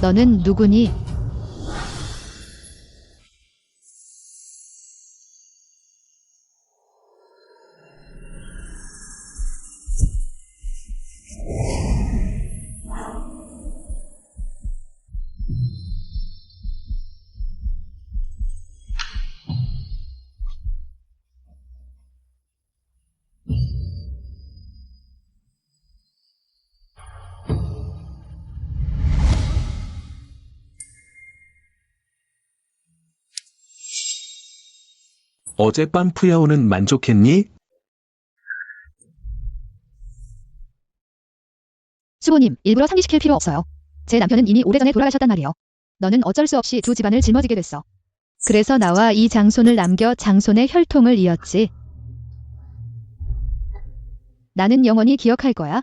너는 누구니? 어젯밤 푸야오는 만족했니? 수호님, 일부러 상기시킬 필요 없어요. 제 남편은 이미 오래전에 돌아가셨단 말이에요. 너는 어쩔 수 없이 두 집안을 짊어지게 됐어. 그래서 나와 이 장손을 남겨 장손의 혈통을 이었지. 나는 영원히 기억할 거야.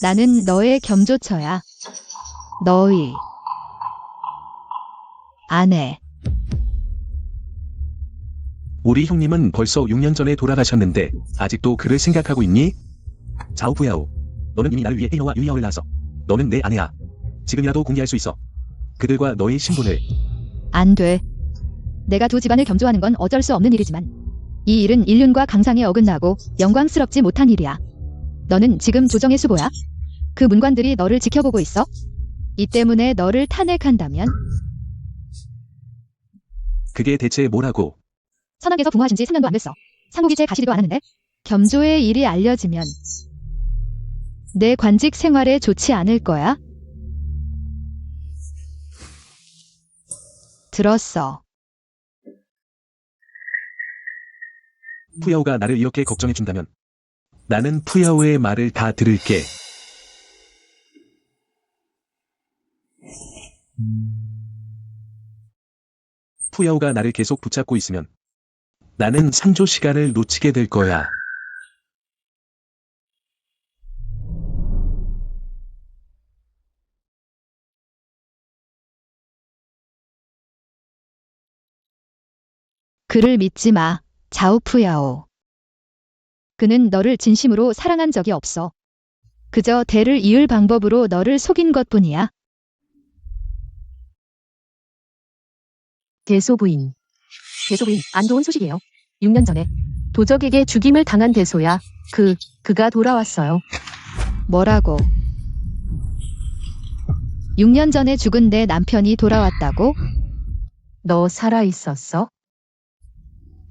나는 너의 겸조처야. 너의 아내. 우리 형님은 벌써 6년 전에 돌아가셨는데 아직도 그를 생각하고 있니? 자오 푸야오, 너는 이미 나를 위해 헤이와 유이아오를 낳았어. 너는 내 아내야. 지금이라도 공개할 수 있어. 그들과 너의 신분을. 안 돼. 내가 두 집안을 겸조하는 건 어쩔 수 없는 일이지만 이 일은 인륜과 강상에 어긋나고 영광스럽지 못한 일이야. 너는 지금 조정의 수보야. 그 문관들이 너를 지켜보고 있어. 이 때문에 너를 탄핵한다면? 그게 대체 뭐라고? 선왕께서 부모하신 지 3년도 안 됐어. 상국이 제 가시리도 안 하는데 겸조의 일이 알려지면 내 관직 생활에 좋지 않을 거야? 들었어. 푸야오가 나를 이렇게 걱정해준다면 나는 푸야오의 말을 다 들을게. 푸야오가 나를 계속 붙잡고 있으면 나는 상조 시간을 놓치게 될 거야. 그를 믿지 마, 자우푸야오. 그는 너를 진심으로 사랑한 적이 없어. 그저 대를 이을 방법으로 너를 속인 것뿐이야. 대소부인. 대소부인, 안 좋은 소식이에요. 6년 전에 도적에게 죽임을 당한 대소야. 그가 돌아왔어요. 뭐라고? 6년 전에 죽은 내 남편이 돌아왔다고? 너 살아있었어?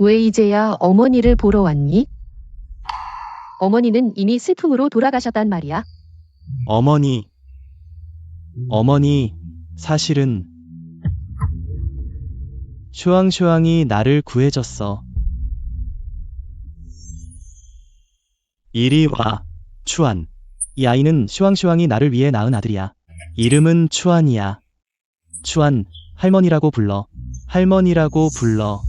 왜 이제야 어머니를 보러 왔니? 어머니는 이미 슬픔으로 돌아가셨단 말이야. 어머니, 사실은 슈왕슈왕이 나를 구해줬어. 이리 와, 추안. 이 아이는 슈왕슈왕이 나를 위해 낳은 아들이야. 이름은 추안이야. 추안, 할머니라고 불러. 할머니라고 불러.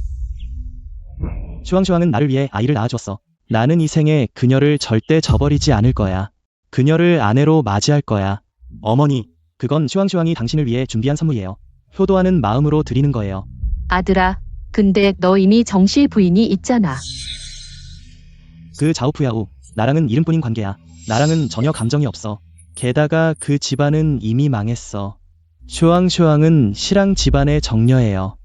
슈왕슈왕은 나를 위해 아이를 낳아줬어. 나는 이 생에 그녀를 절대 저버리지 않을 거야. 그녀를 아내로 맞이할 거야. 어머니, 그건 슈왕슈왕이 당신을 위해 준비한 선물이에요. 효도하는 마음으로 드리는 거예요. 아들아, 근데 너 이미 정실 부인이 있잖아. 그 자오푸야오, 나랑은 이름뿐인 관계야. 나랑은 전혀 감정이 없어. 게다가 그 집안은 이미 망했어. 슈왕슈왕은 시랑 집안의 정녀예요.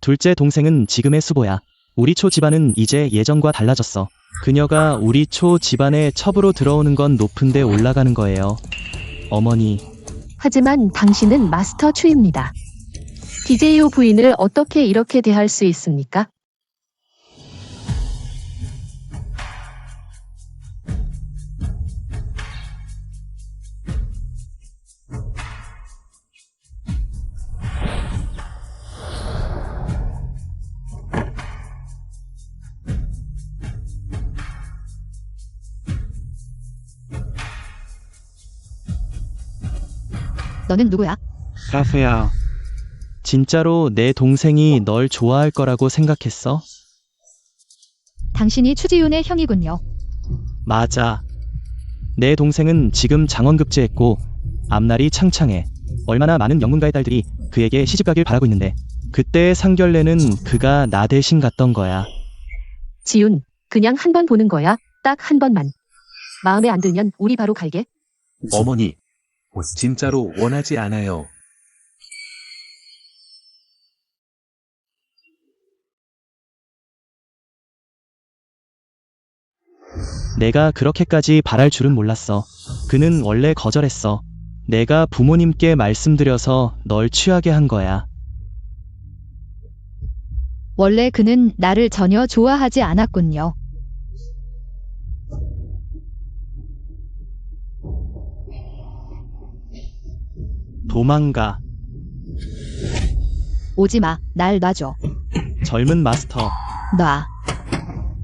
둘째 동생은 지금의 수보야. 우리 초 집안은 이제 예전과 달라졌어. 그녀가 우리 초 집안에 첩으로 들어오는 건 높은 데 올라가는 거예요. 어머니. 하지만 당신은 마스터 추입니다. DJO 부인을 어떻게 이렇게 대할 수 있습니까? 너는 누구야? 카페야. 진짜로 내 동생이 널 좋아할 거라고 생각했어? 당신이 추지윤의 형이군요. 맞아. 내 동생은 지금 장원급제했고 앞날이 창창해. 얼마나 많은 영문가의 딸들이 그에게 시집가길 바라고 있는데 그때의 상견례는 그가 나 대신 갔던 거야. 지훈, 그냥 한 번 보는 거야. 딱 한 번만. 마음에 안 들면 우리 바로 갈게. 어머니, 진짜로 원하지 않아요. 내가 그렇게까지 바랄 줄은 몰랐어. 그는 원래 거절했어. 내가 부모님께 말씀드려서 널 취하게 한 거야. 원래 그는 나를 전혀 좋아하지 않았군요. 도망가. 오지마, 날 놔줘. 젊은 마스터, 놔.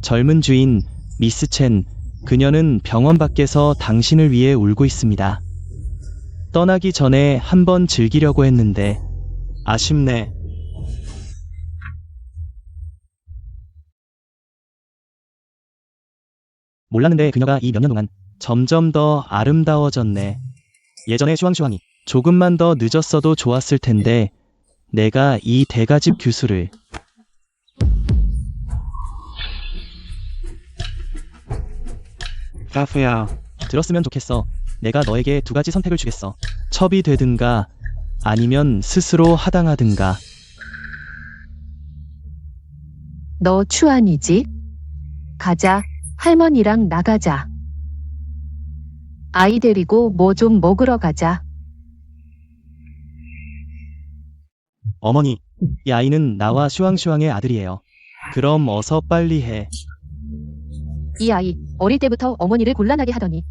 젊은 주인, 미스 첸. 그녀는 병원 밖에서 당신을 위해 울고 있습니다. 떠나기 전에 한번 즐기려고 했는데 아쉽네. 몰랐는데 그녀가 이 몇 년 동안 점점 더 아름다워졌네. 예전의 슈왕슈왕이 조금만 더 늦었어도 좋았을 텐데 내가 이 대가집 규수를. 카페야. 들었으면 좋겠어. 내가 너에게 두 가지 선택을 주겠어. 첩이 되든가 아니면 스스로 하당하든가. 너 추안이지? 가자. 할머니랑 나가자. 아이 데리고 뭐 좀 먹으러 가자. 어머니, 이 아이는 나와 슈왕슈왕의 아들이에요. 그럼 어서 빨리 해. 이 아이, 어릴 때부터 어머니를 곤란하게 하더니.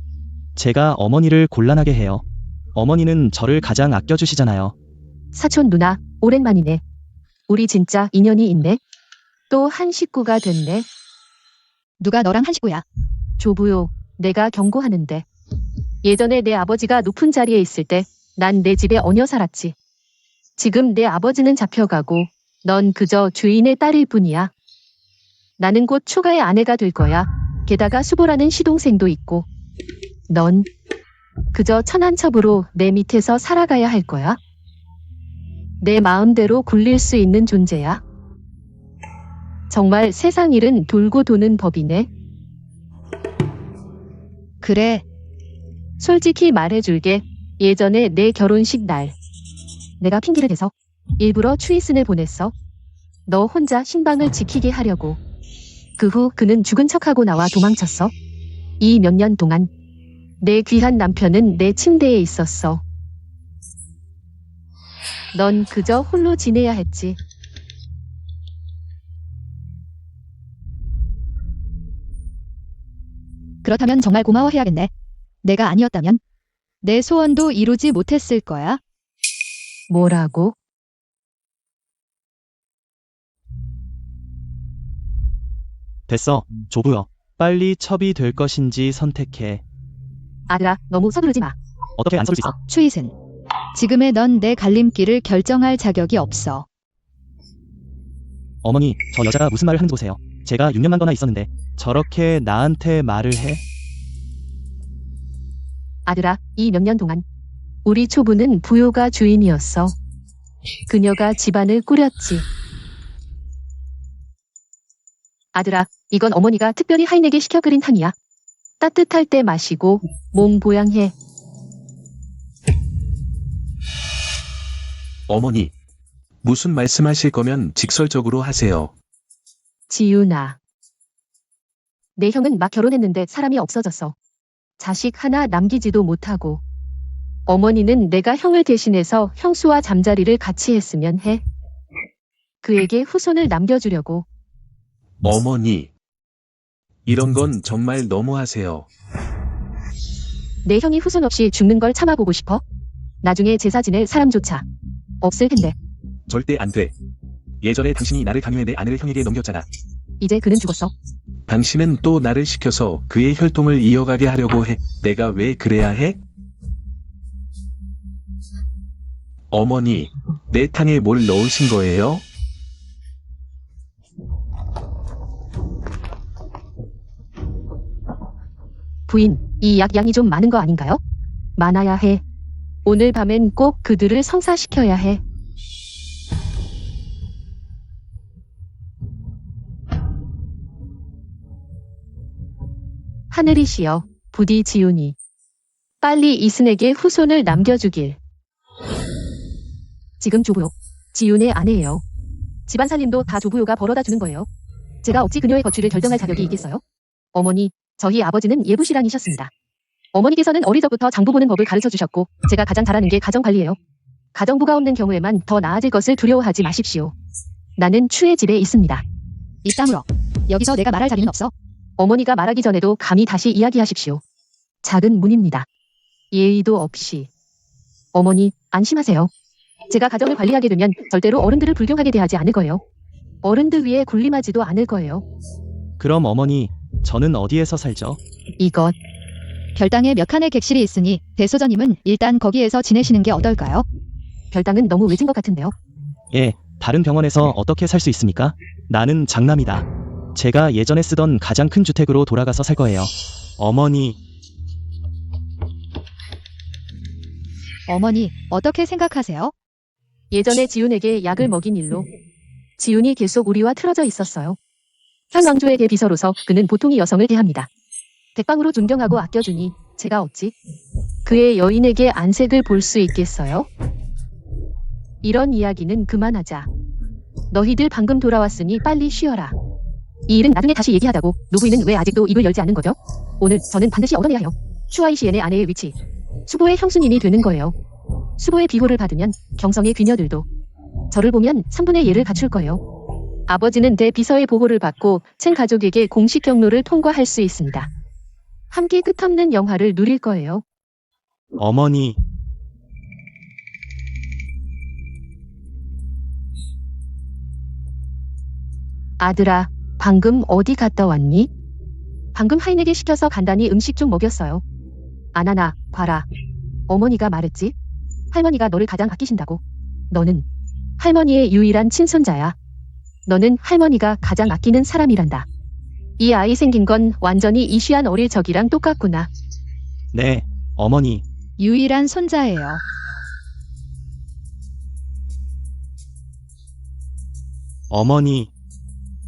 제가 어머니를 곤란하게 해요. 어머니는 저를 가장 아껴주시잖아요. 사촌 누나, 오랜만이네. 우리 진짜 인연이 있네. 또 한 식구가 됐네. 누가 너랑 한 식구야? 조부요, 내가 경고하는데. 예전에 내 아버지가 높은 자리에 있을 때 난 내 집에 얹혀 살았지. 지금 내 아버지는 잡혀가고 넌 그저 주인의 딸일 뿐이야. 나는 곧 초가의 아내가 될 거야. 게다가 수보라는 시동생도 있고. 넌 그저 천한 첩으로 내 밑에서 살아가야 할 거야. 내 마음대로 굴릴 수 있는 존재야. 정말 세상 일은 돌고 도는 법이네. 그래, 솔직히 말해줄게. 예전에 내 결혼식 날 내가 핑계를 대서 일부러 추이슨을 보냈어. 너 혼자 신방을 지키게 하려고. 그 후 그는 죽은 척하고 나와 도망쳤어. 이 몇 년 동안 내 귀한 남편은 내 침대에 있었어. 넌 그저 홀로 지내야 했지. 그렇다면 정말 고마워해야겠네. 내가 아니었다면 내 소원도 이루지 못했을 거야. 뭐라고? 됐어, 조부여. 빨리 첩이 될 것인지 선택해. 아들아, 너무 서두르지 마. 어떻게 안 설 수 있어? 추이슨, 지금의 넌 내 갈림길을 결정할 자격이 없어. 어머니, 저 여자가 무슨 말을 하는지 보세요. 제가 6년만 떠나 있었는데 저렇게 나한테 말을 해? 아들아, 이 몇 년 동안 우리 초부는 부요가 주인이었어. 그녀가 집안을 꾸렸지. 아들아, 이건 어머니가 특별히 하인에게 시켜 끓인 탕이야. 따뜻할 때 마시고 몸 보양해. 어머니, 무슨 말씀하실 거면 직설적으로 하세요. 지윤아. 내 형은 막 결혼했는데 사람이 없어졌어. 자식 하나 남기지도 못하고. 어머니는 내가 형을 대신해서 형수와 잠자리를 같이 했으면 해. 그에게 후손을 남겨주려고. 어머니, 이런 건 정말 너무하세요. 내 형이 후손 없이 죽는 걸 참아보고 싶어? 나중에 제사 지낼 사람조차 없을 텐데. 절대 안 돼. 예전에 당신이 나를 강요해 내 아내를 형에게 넘겼잖아. 이제 그는 죽었어. 당신은 또 나를 시켜서 그의 혈통을 이어가게 하려고 해. 내가 왜 그래야 해? 어머니, 내 탕에 뭘 넣으신 거예요? 부인, 이 약 양이 좀 많은 거 아닌가요? 많아야 해. 오늘 밤엔 꼭 그들을 성사시켜야 해. 하늘이시여, 부디 지훈이 빨리 이순에게 후손을 남겨주길. 지금 조부요. 지훈의 아내예요. 집안 살림도 다 조부요가 벌어다 주는 거예요. 제가 어찌 그녀의 거취를 결정할 자격이 있겠어요? 어머니, 저희 아버지는 예부신랑이셨습니다. 어머니께서는 어릴 적부터 장부 보는 법을 가르쳐 주셨고 제가 가장 잘하는 게 가정관리예요. 가정부가 없는 경우에만 더 나아질 것을 두려워하지 마십시오. 나는 추의 집에 있습니다. 입 다물어. 여기서 내가 말할 자리는 없어. 어머니가 말하기 전에도 감히 다시 이야기하십시오. 작은 문입니다. 예의도 없이. 어머니, 안심하세요. 제가 가정을 관리하게 되면 절대로 어른들을 불경하게 대하지 않을 거예요. 어른들 위에 군림하지도 않을 거예요. 그럼 어머니, 저는 어디에서 살죠? 이것, 별당에 몇 칸의 객실이 있으니 대소전님은 일단 거기에서 지내시는 게 어떨까요? 별당은 너무 외진 것 같은데요. 예, 다른 병원에서 어떻게 살 수 있습니까? 나는 장남이다. 제가 예전에 쓰던 가장 큰 주택으로 돌아가서 살 거예요. 어머니, 어머니, 어떻게 생각하세요? 예전에 지훈에게 약을 먹인 일로 지훈이 계속 우리와 틀어져 있었어요. 현 왕조에게 비서로서 그는 보통의 여성을 대합니다. 대빵으로 존경하고 아껴주니 제가 어찌 그의 여인에게 안색을 볼 수 있겠어요? 이런 이야기는 그만하자. 너희들 방금 돌아왔으니 빨리 쉬어라. 이 일은 나중에 다시 얘기하자고. 노부인은 왜 아직도 입을 열지 않은 거죠? 오늘 저는 반드시 얻어내야 해요. 슈아이시엔의 아내의 위치. 수보의 형수님이 되는 거예요. 수보의 비호를 받으면 경성의 귀녀들도 저를 보면 3분의 예를 갖출 거예요. 아버지는 대비서의 보호를 받고 chen 가족에게 공식 경로를 통과할 수 있습니다. 함께 끝없는 영화를 누릴 거예요. 어머니, 아들아, 방금 어디 갔다 왔니? 방금 하인에게 시켜서 간단히 음식 좀 먹였어요. 아나나, 봐라. 어머니가 말했지? 할머니가 너를 가장 아끼신다고. 너는 할머니의 유일한 친손자야. 너는 할머니가 가장 아끼는 사람이란다. 이 아이 생긴 건 완전히 이시안 어릴 적이랑 똑같구나. 네, 어머니, 유일한 손자예요. 어머니.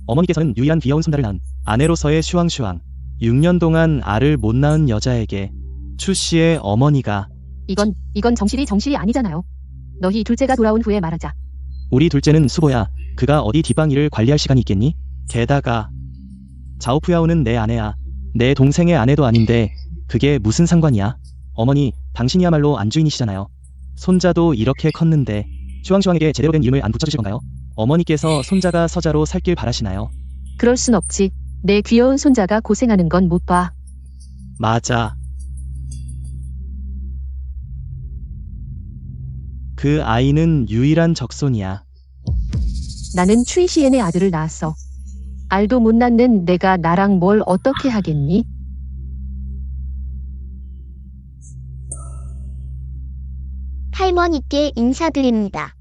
어머니께서는 유일한 귀여운 손자를 낳은 아내로서의 슈왕슈왕. 6년 동안 알을 못 낳은 여자에게 추 씨의 어머니가 이건 정실이 아니잖아요. 너희 둘째가 돌아온 후에 말하자. 우리 둘째는 수보야. 그가 어디 뒷방일을 관리할 시간이 있겠니? 게다가 자오푸야오는 내 아내야. 내 동생의 아내도 아닌데 그게 무슨 상관이야? 어머니, 당신이야말로 안주인이시잖아요. 손자도 이렇게 컸는데 슈왕슈왕에게 제대로 된 이름을 안 붙여주실 건가요? 어머니께서 손자가 서자로 살길 바라시나요? 그럴 순 없지. 내 귀여운 손자가 고생하는 건 못 봐. 맞아. 그 아이는 유일한 적손이야. 나는 추이시엔의 아들을 낳았어. 알도 못 낳는 내가 나랑 뭘 어떻게 하겠니? 할머니께 인사드립니다.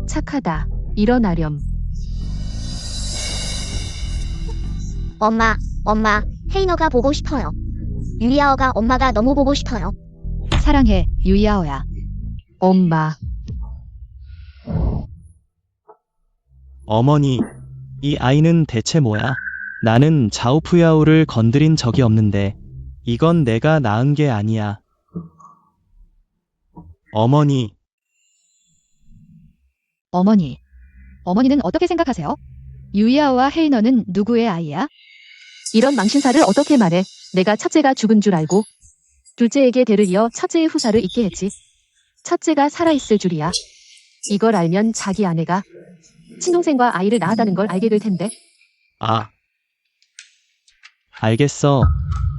착하다. 일어나렴. 엄마, 헤이너가 보고 싶어요. 유리아어가 엄마가 너무 보고 싶어요. 사랑해, 유이아오야. 엄마. 어머니, 이 아이는 대체 뭐야? 나는 자오푸야오를 건드린 적이 없는데 이건 내가 낳은 게 아니야. 어머니, 어머니는 어떻게 생각하세요? 유이아오와 헤이너는 누구의 아이야? 이런 망신사를 어떻게 말해? 내가 첫째가 죽은 줄 알고 둘째에게 대를 이어 첫째의 후사를 잇게 했지. 첫째가 살아있을 줄이야. 이걸 알면 자기 아내가 친동생과 아이를 낳았다는 걸 알게 될 텐데. 아. 알겠어.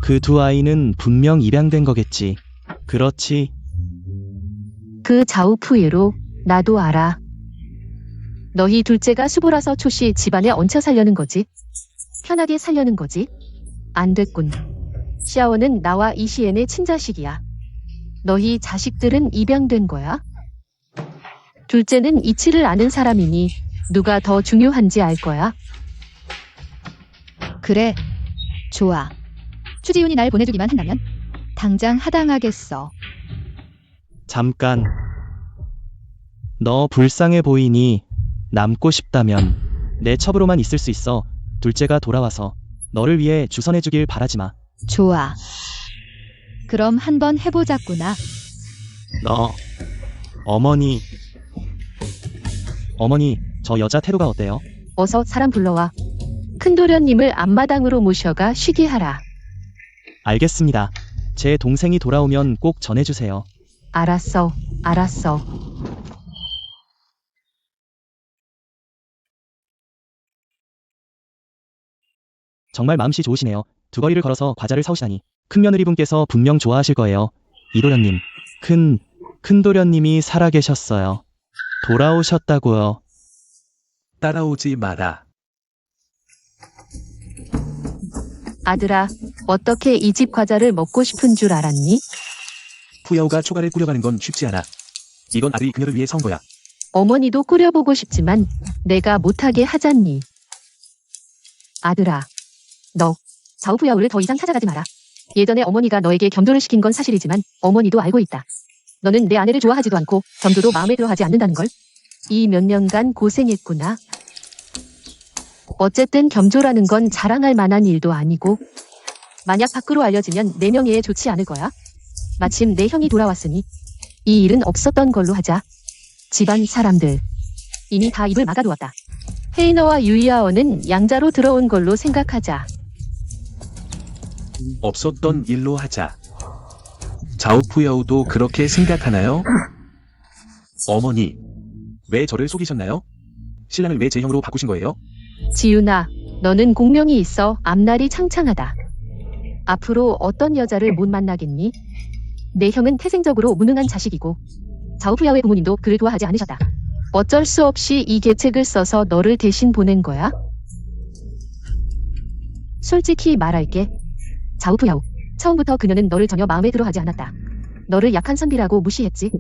그 두 아이는 분명 입양된 거겠지. 그렇지. 그 자우푸이로 나도 알아. 너희 둘째가 수보라서 초씨 집안에 얹혀 살려는 거지. 편하게 살려는 거지. 안 됐군. 시아오는 나와 이시엔의 친자식이야. 너희 자식들은 입양된 거야? 둘째는 이치를 아는 사람이니 누가 더 중요한지 알 거야. 그래, 좋아. 추지훈이 날 보내주기만 한다면 당장 하당하겠어. 잠깐. 너 불쌍해 보이니 남고 싶다면 내 첩으로만 있을 수 있어. 둘째가 돌아와서 너를 위해 주선해주길 바라지 마. 좋아. 그럼 한번 해보자꾸나. 너 어머니 저 여자 태도가 어때요? 어서 사람 불러와. 큰도련님을 앞마당으로 모셔가 쉬게 하라. 알겠습니다. 제 동생이 돌아오면 꼭 전해주세요. 알았어. 정말 마음씨 좋으시네요. 두 거리를 걸어서 과자를 사오시다니. 큰며느리분께서 분명 좋아하실 거예요. 이도련님, 큰도련님이 살아계셨어요. 돌아오셨다고요. 따라오지 마라. 아들아, 어떻게 이 집 과자를 먹고 싶은 줄 알았니? 푸야오가 초가를 꾸려가는 건 쉽지 않아. 이건 아들이 그녀를 위해 사온 거야. 어머니도 끓여보고 싶지만 내가 못하게 하잖니. 아들아, 너 자우푸야오를 더 이상 찾아가지 마라. 예전에 어머니가 너에게 겸조를 시킨 건 사실이지만 어머니도 알고 있다. 너는 내 아내를 좋아하지도 않고 겸조도 마음에 들어하지 않는다는 걸. 이 몇 년간 고생했구나. 어쨌든 겸조라는 건 자랑할 만한 일도 아니고 만약 밖으로 알려지면 내 명예에 좋지 않을 거야. 마침 내 형이 돌아왔으니 이 일은 없었던 걸로 하자. 집안 사람들 이미 다 입을 막아두었다. 헤이너와 유이아어는 양자로 들어온 걸로 생각하자. 없었던 일로 하자. 자오푸야오도 그렇게 생각하나요? 어머니, 왜 저를 속이셨나요? 신랑을 왜 제 형으로 바꾸신 거예요? 지윤아, 너는 공명이 있어 앞날이 창창하다. 앞으로 어떤 여자를 못 만나겠니? 내 형은 태생적으로 무능한 자식이고 자우푸야오의 부모님도 그를 좋아하지 않으셨다. 어쩔 수 없이 이 계책을 써서 너를 대신 보낸 거야? 솔직히 말할게. 자우푸야오, 처음부터 그녀는 너를 전혀 마음에 들어하지 않았다. 너를 약한 선비라고 무시했지.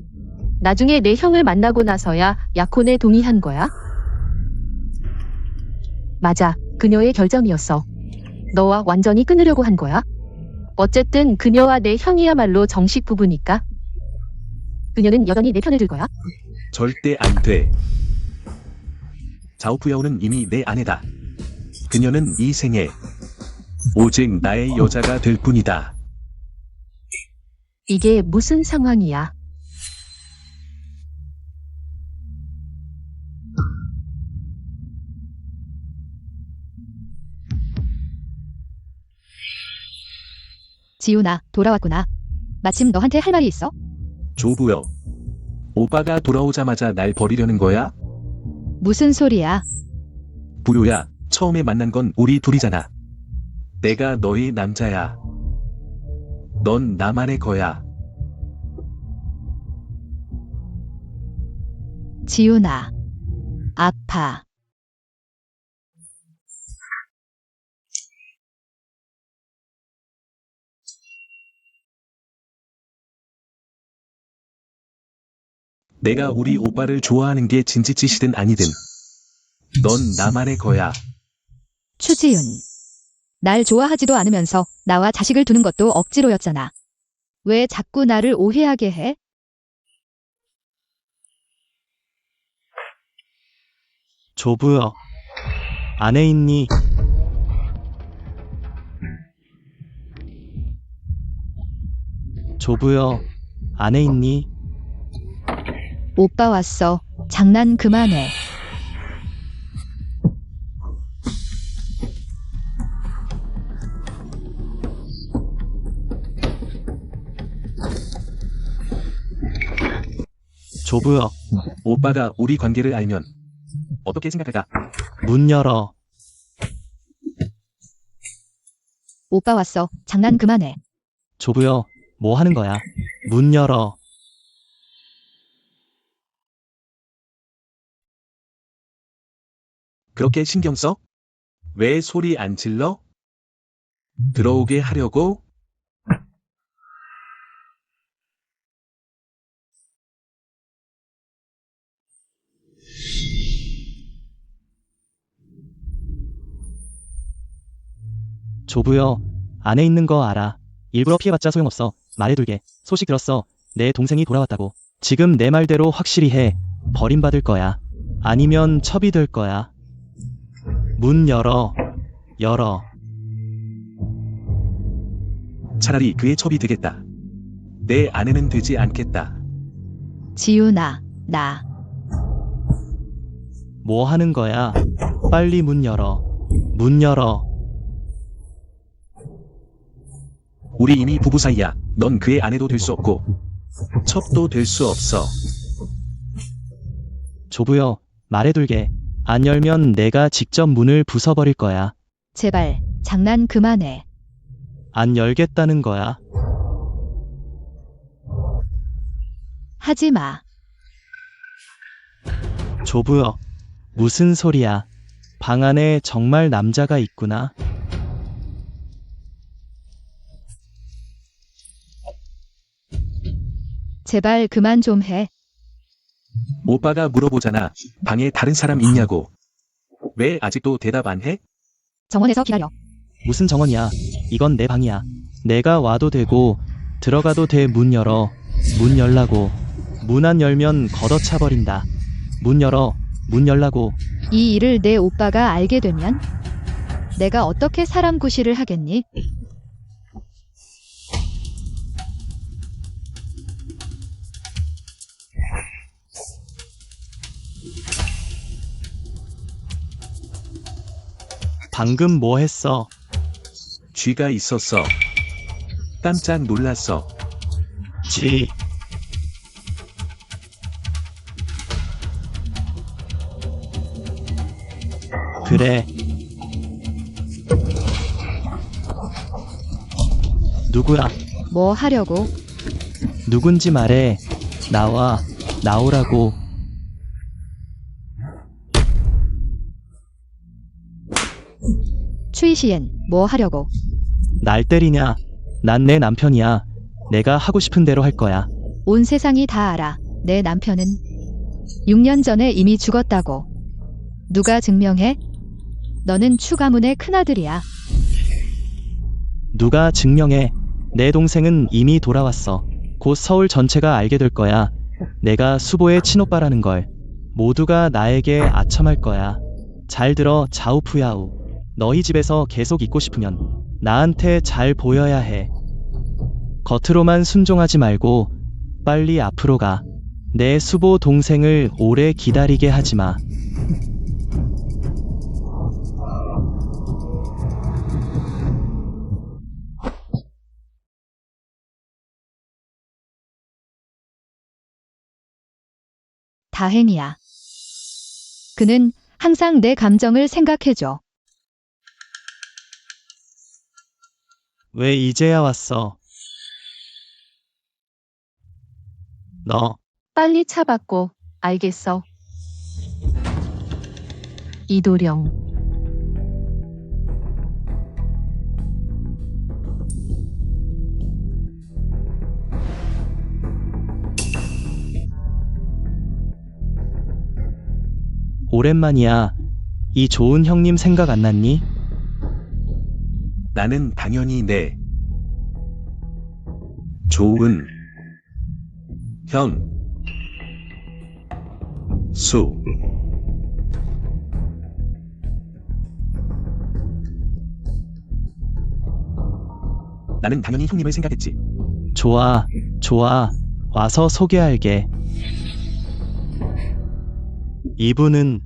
나중에 내 형을 만나고 나서야 약혼에 동의한 거야? 맞아, 그녀의 결정이었어. 너와 완전히 끊으려고 한 거야? 어쨌든 그녀와 내 형이야말로 정식 부부니까. 그녀는 여전히 내 편을 들 거야? 절대 안 돼. 자오푸야오는 이미 내 아내다. 그녀는 이 생에 오직 나의 여자가 될 뿐이다. 이게 무슨 상황이야? 지훈아, 돌아왔구나. 마침 너한테 할 말이 있어? 조부여, 오빠가 돌아오자마자 날 버리려는 거야? 무슨 소리야? 부요야, 처음에 만난 건 우리 둘이잖아. 내가 너의 남자야. 넌 나만의 거야. 지훈아, 아파. 내가 우리 오빠를 좋아하는 게 진지짓이든 아니든 넌 나만의 거야. 추지훈. 날 좋아하지도 않으면서 나와 자식을 두는 것도 억지로였잖아. 왜 자꾸 나를 오해하게 해? 조부여, 안에 있니? 조부여, 안에 있니? 오빠 왔어. 장난 그만해. 조부여, 오빠가 우리 관계를 알면 어떻게 생각할까? 문 열어. 오빠 왔어. 장난 그만해. 조부여, 뭐 하는 거야? 문 열어. 그렇게 신경 써? 왜 소리 안 질러? 들어오게 하려고? 조부여, 안에 있는 거 알아. 일부러 피해봤자 소용없어. 말해둘게. 소식 들었어. 내 동생이 돌아왔다고. 지금 내 말대로 확실히 해. 버림받을 거야. 아니면 첩이 될 거야. 문 열어. 열어. 차라리 그의 첩이 되겠다. 내 아내는 되지 않겠다. 지훈아, 나. 뭐 하는 거야? 빨리 문 열어. 문 열어. 우리 이미 부부 사이야. 넌 그의 아내도 될 수 없고 첩도 될 수 없어. 조부여, 말해둘게. 안 열면 내가 직접 문을 부숴버릴 거야. 제발, 장난 그만해. 안 열겠다는 거야. 하지 마. 조부여, 무슨 소리야. 방 안에 정말 남자가 있구나. 제발 그만 좀 해. 오빠가 물어보잖아. 방에 다른 사람 있냐고. 왜 아직도 대답 안 해? 정원에서 기다려. 무슨 정원이야. 이건 내 방이야. 내가 와도 되고 들어가도 돼. 문 열어. 문 열라고. 문 안 열면 걷어차버린다. 문 열어. 문 열라고. 이 일을 내 오빠가 알게 되면 내가 어떻게 사람 구실을 하겠니? 방금 뭐 했어? 쥐가 있었어. 깜짝 놀랐어. 쥐. 그래. 누구야? 뭐 하려고? 누군지 말해. 나와. 나오라고. 추이시엔, 뭐 하려고? 날 때리냐? 난 내 남편이야. 내가 하고 싶은 대로 할 거야. 온 세상이 다 알아. 내 남편은 6년 전에 이미 죽었다고. 누가 증명해? 너는 추 가문의 큰아들이야. 누가 증명해? 내 동생은 이미 돌아왔어. 곧 서울 전체가 알게 될 거야. 내가 수보의 친오빠라는 걸. 모두가 나에게 아첨할 거야. 잘 들어, 자우푸야우. 너희 집에서 계속 있고 싶으면 나한테 잘 보여야 해. 겉으로만 순종하지 말고 빨리 앞으로 가. 내 수보 동생을 오래 기다리게 하지 마. 다행이야. 그는 항상 내 감정을 생각해줘. 왜 이제야 왔어? 너 빨리 차 받고. 알겠어. 이도령. 오랜만이야. 이 좋은 형님 생각 안 났니? 나는 당연히 내 좋은 형 수. 나는 당연히 형님을 생각했지. 좋아, 좋아. 와서 소개할게. 이분은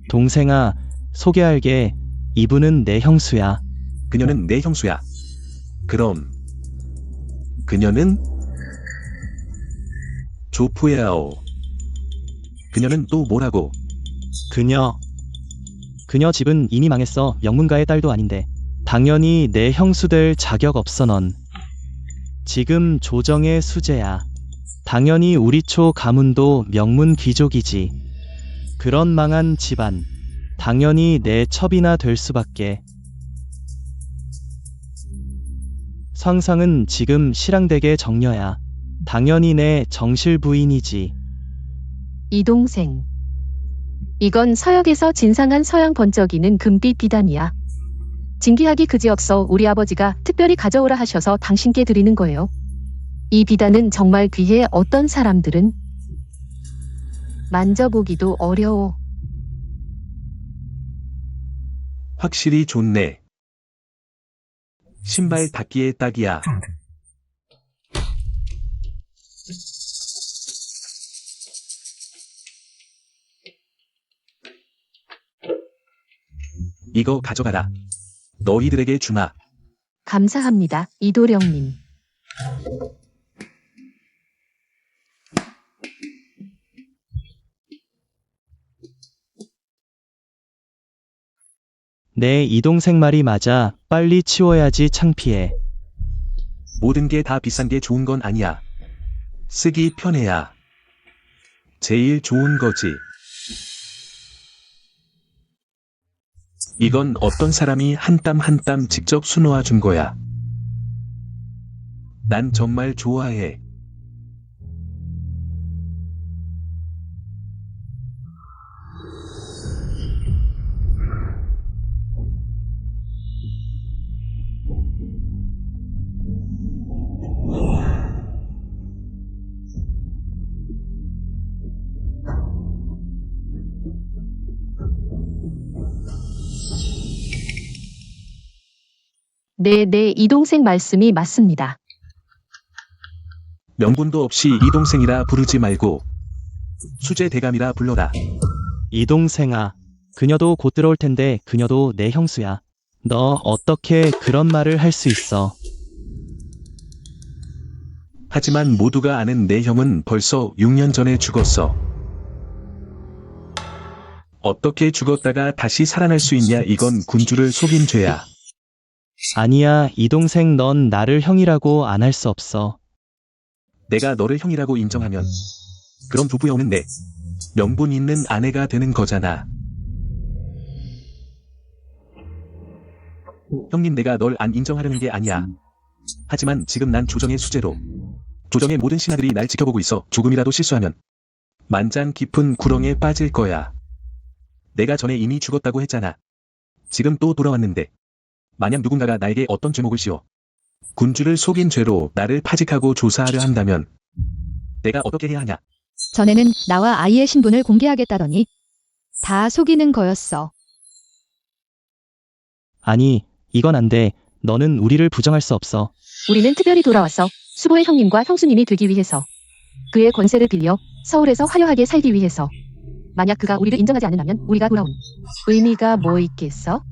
동생아, 소개할게. 이분은 내 형수야. 그녀는 내 형수야. 그럼 그녀는 조푸야오. 그녀는 또 뭐라고? 그녀 집은 이미 망했어. 영문가의 딸도 아닌데. 당연히 내 형수 될 자격 없어 넌. 지금 조정의 수재야. 당연히 우리 초 가문도 명문 귀족이지. 그런 망한 집안. 당연히 내 첩이나 될 수밖에. 상상은 지금 실랑댁의 정녀야. 당연히 내 정실 부인이지. 이 동생. 이건 서역에서 진상한 서양 번쩍이는 금빛 비단이야. 진귀하기 그지없어 우리 아버지가 특별히 가져오라 하셔서 당신께 드리는 거예요. 이 비단은 정말 귀해. 어떤 사람들은 만져보기도 어려워. 확실히 좋네. 신발 닦기에 딱이야. 이거 가져가라. 너희들에게 주마. 감사합니다, 이도령님. 내 이동생 말이 맞아. 빨리 치워야지. 창피해. 모든 게 다 비싼 게 좋은 건 아니야. 쓰기 편해야 제일 좋은 거지. 이건 어떤 사람이 한 땀 한 땀 직접 수놓아 준 거야. 난 정말 좋아해. 네, 내 이동생 말씀이 맞습니다. 명분도 없이 이동생이라 부르지 말고 수제 대감이라 불러라. 이동생아, 그녀도 곧 들어올 텐데 그녀도 내 형수야. 너 어떻게 그런 말을 할 수 있어? 하지만 모두가 아는 내 형은 벌써 6년 전에 죽었어. 어떻게 죽었다가 다시 살아날 수 있냐? 이건 군주를 속인 죄야. 아니야, 이동생, 넌 나를 형이라고 안 할 수 없어. 내가 너를 형이라고 인정하면 그럼 부부여우는 내 명분 있는 아내가 되는 거잖아. 형님, 내가 널 안 인정하려는 게 아니야. 하지만 지금 난 조정의 수재로 조정의 모든 신하들이 날 지켜보고 있어. 조금이라도 실수하면 만장 깊은 구렁에 빠질 거야. 내가 전에 이미 죽었다고 했잖아. 지금 또 돌아왔는데 만약 누군가가 나에게 어떤 죄목을 씌워 군주를 속인 죄로 나를 파직하고 조사하려 한다면 내가 어떻게 해야 하냐? 전에는 나와 아이의 신분을 공개하겠다더니 다 속이는 거였어. 아니, 이건 안 돼. 너는 우리를 부정할 수 없어. 우리는 특별히 돌아왔어. 수보의 형님과 형수님이 되기 위해서. 그의 권세를 빌려 서울에서 화려하게 살기 위해서. 만약 그가 우리를 인정하지 않는다면 우리가 돌아온 의미가 뭐 있겠어?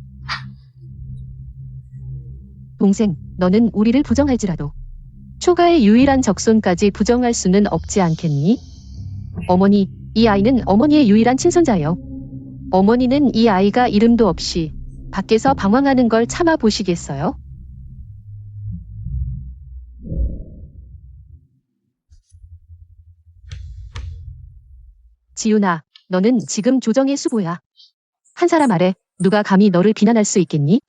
동생, 너는 우리를 부정할지라도 초가의 유일한 적손까지 부정할 수는 없지 않겠니? 어머니, 이 아이는 어머니의 유일한 친손자예요. 어머니는 이 아이가 이름도 없이 밖에서 방황하는 걸 참아 보시겠어요? 지윤아, 너는 지금 조정의 수보야. 한 사람 아래 누가 감히 너를 비난할 수 있겠니?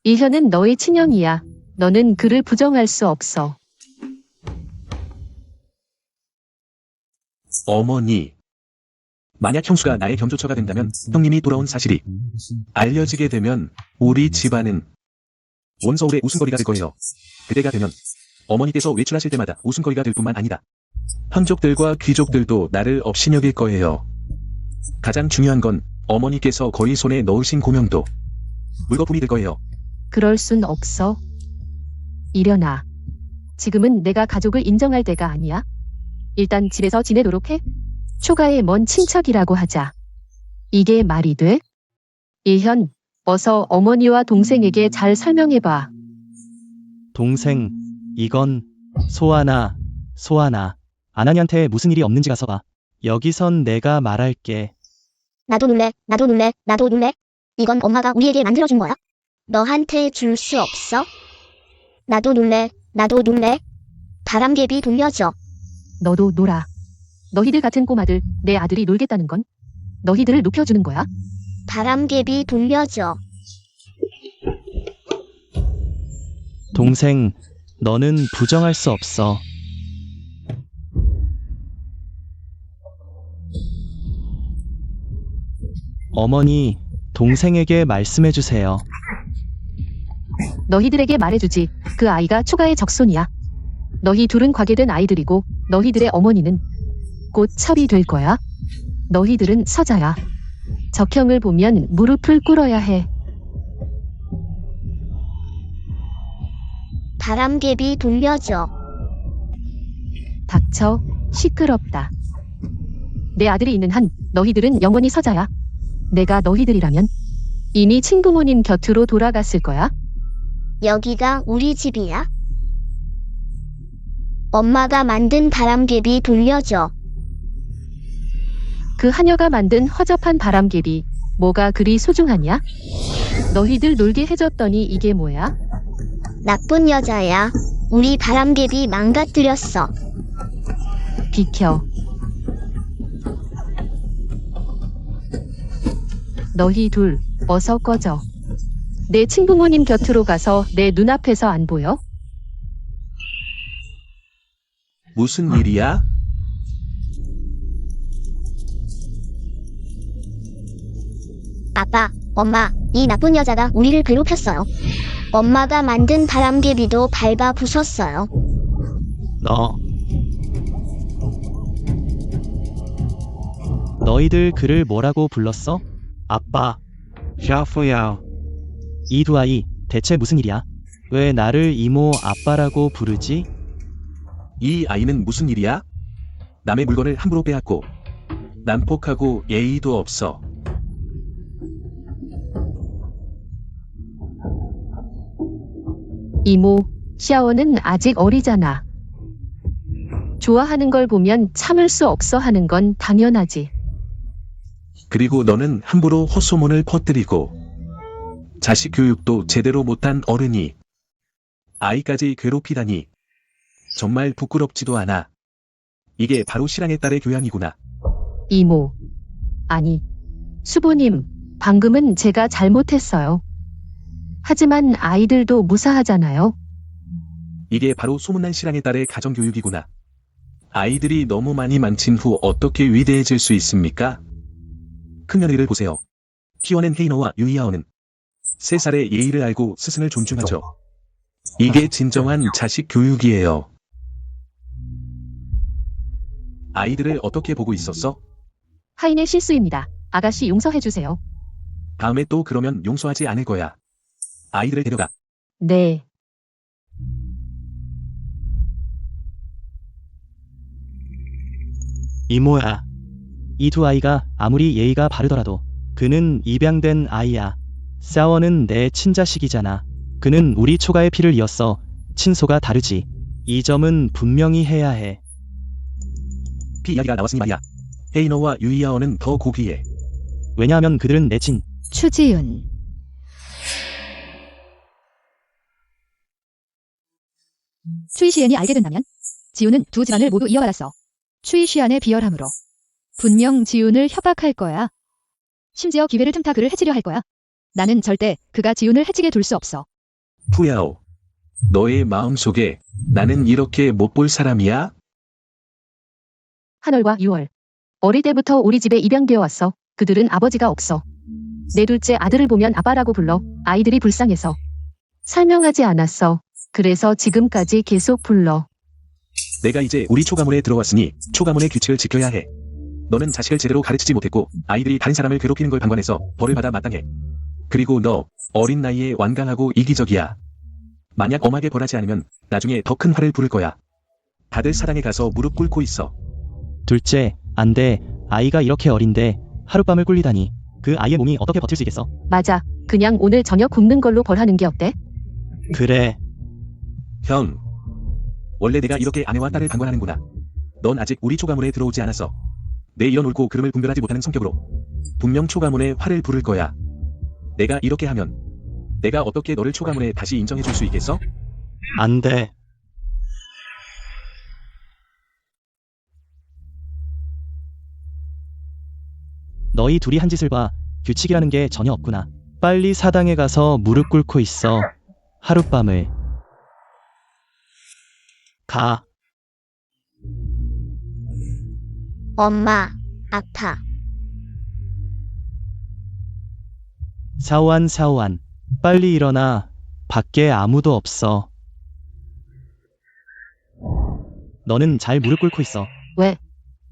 이현은 너의 친형이야. 너는 그를 부정할 수 없어. 어머니, 만약 형수가 나의 겸조처가 된다면 형님이 돌아온 사실이 알려지게 되면 우리 집안은 온 서울의 웃음거리가 될 거예요. 그때가 되면 어머니께서 외출하실 때마다 웃음거리가 될 뿐만 아니라 현족들과 귀족들도 나를 업신여길 거예요. 가장 중요한 건 어머니께서 거의 손에 넣으신 고명도 물거품이 될 거예요. 그럴 순 없어. 이련아, 지금은 내가 가족을 인정할 때가 아니야. 일단 집에서 지내도록 해. 초가의 먼 친척이라고 하자. 이게 말이 돼? 이현, 어서 어머니와 동생에게 잘 설명해봐. 동생, 이건 소아나. 아나니한테 무슨 일이 없는지 가서 봐. 여기선 내가 말할게. 나도 놀래. 이건 엄마가 우리에게 만들어준 거야? 너한테 줄 수 없어? 나도 놀래. 바람개비 돌려줘. 너도 놀아. 너희들 같은 꼬마들, 내 아들이 놀겠다는 건 너희들을 높여주는 거야? 바람개비 돌려줘. 동생, 너는 부정할 수 없어. 어머니, 동생에게 말씀해주세요. 너희들에게 말해주지. 그 아이가 초가의 적손이야. 너희 둘은 과계된 아이들이고 너희들의 어머니는 곧 처리될 거야. 너희들은 서자야. 적형을 보면 무릎을 꿇어야 해. 바람개비 돌려줘. 닥쳐. 시끄럽다. 내 아들이 있는 한 너희들은 영원히 서자야. 내가 너희들이라면 이미 친부모님 곁으로 돌아갔을 거야. 여기가 우리 집이야? 엄마가 만든 바람개비 돌려줘. 그 하녀가 만든 허접한 바람개비 뭐가 그리 소중하냐? 너희들 놀게 해줬더니 이게 뭐야? 나쁜 여자야. 우리 바람개비 망가뜨렸어. 비켜. 너희 둘 어서 꺼져. 내 친부모님 곁으로 가서 내 눈앞에서 안 보여? 무슨 일이야? 아빠, 엄마, 이 나쁜 여자가 우리를 괴롭혔어요. 엄마가 만든 바람개비도 밟아 부쉈어요. 너희들 그를 뭐라고 불렀어? 아빠. 샤프야오. 이 두 아이 대체 무슨 일이야? 왜 나를 이모 아빠라고 부르지? 이 아이는 무슨 일이야? 남의 물건을 함부로 빼앗고 난폭하고 예의도 없어. 이모, 샤오는 아직 어리잖아. 좋아하는 걸 보면 참을 수 없어 하는 건 당연하지. 그리고 너는 함부로 헛소문을 퍼뜨리고 자식 교육도 제대로 못한 어른이 아이까지 괴롭히다니 정말 부끄럽지도 않아. 이게 바로 실랑의 딸의 교양이구나. 이모. 아니, 수보님, 방금은 제가 잘못했어요. 하지만 아이들도 무사하잖아요. 이게 바로 소문난 실랑의 딸의 가정교육이구나. 아이들이 너무 많이 망친 후 어떻게 위대해질 수 있습니까? 큰며느리를 보세요. 키워낸 헤이너와 유이아어는 3살의 예의를 알고 스승을 존중하죠. 이게 진정한 자식 교육이에요. 아이들을 어떻게 보고 있었어? 하인의 실수입니다. 아가씨 용서해주세요. 다음에 또 그러면 용서하지 않을 거야. 아이들을 데려가. 네. 이모야. 이 두 아이가 아무리 예의가 바르더라도 그는 입양된 아이야. 싸워는 내 친자식이잖아. 그는 우리 초가의 피를 이었어. 친소가 다르지. 이 점은 분명히 해야 해. 피 이야기가 나왔으니 말이야. 헤이너와 유이아어는 더 고귀해. 왜냐하면 그들은 내 친. 추지윤. 추이시엔이 알게 된다면 지훈은 두 집안을 모두 이어받았어. 추이시안의 비열함으로 분명 지훈을 협박할 거야. 심지어 기회를 틈타 그를 해치려 할 거야. 나는 절대 그가 지훈을 해치게 둘 수 없어. 푸야오. 너의 마음속에 나는 이렇게 못 볼 사람이야? 한월과 6월. 어릴 때부터 우리 집에 입양되어 왔어. 그들은 아버지가 없어. 내 둘째 아들을 보면 아빠라고 불러. 아이들이 불쌍해서. 설명하지 않았어. 그래서 지금까지 계속 불러. 내가 이제 우리 초가문에 들어왔으니 초가문의 규칙을 지켜야 해. 너는 자식을 제대로 가르치지 못했고 아이들이 다른 사람을 괴롭히는 걸 방관해서 벌을 받아 마땅해. 그리고 너 어린 나이에 완강하고 이기적이야. 만약 엄하게 벌하지 않으면 나중에 더 큰 화를 부를 거야. 다들 사당에 가서 무릎 꿇고 있어. 둘째, 안 돼. 아이가 이렇게 어린데 하룻밤을 꿀리다니. 그 아이의 몸이 어떻게 버틸 수 있겠어? 맞아. 그냥 오늘 저녁 굶는 걸로 벌하는 게 어때? 그래. 형. 원래 내가 이렇게 아내와 딸을 방관하는구나. 넌 아직 우리 초가문에 들어오지 않았어. 내 이런 옳고 그름을 분별하지 못하는 성격으로 분명 초가문에 화를 부를 거야. 내가 이렇게 하면 내가 어떻게 너를 초가문에 다시 인정해 줄 수 있겠어? 안 돼. 너희 둘이 한 짓을 봐. 규칙이라는 게 전혀 없구나. 빨리 사당에 가서 무릎 꿇고 있어. 하룻밤을. 가. 엄마, 아파. 사오안. 빨리 일어나. 밖에 아무도 없어. 너는 잘 무릎 꿇고 있어. 왜?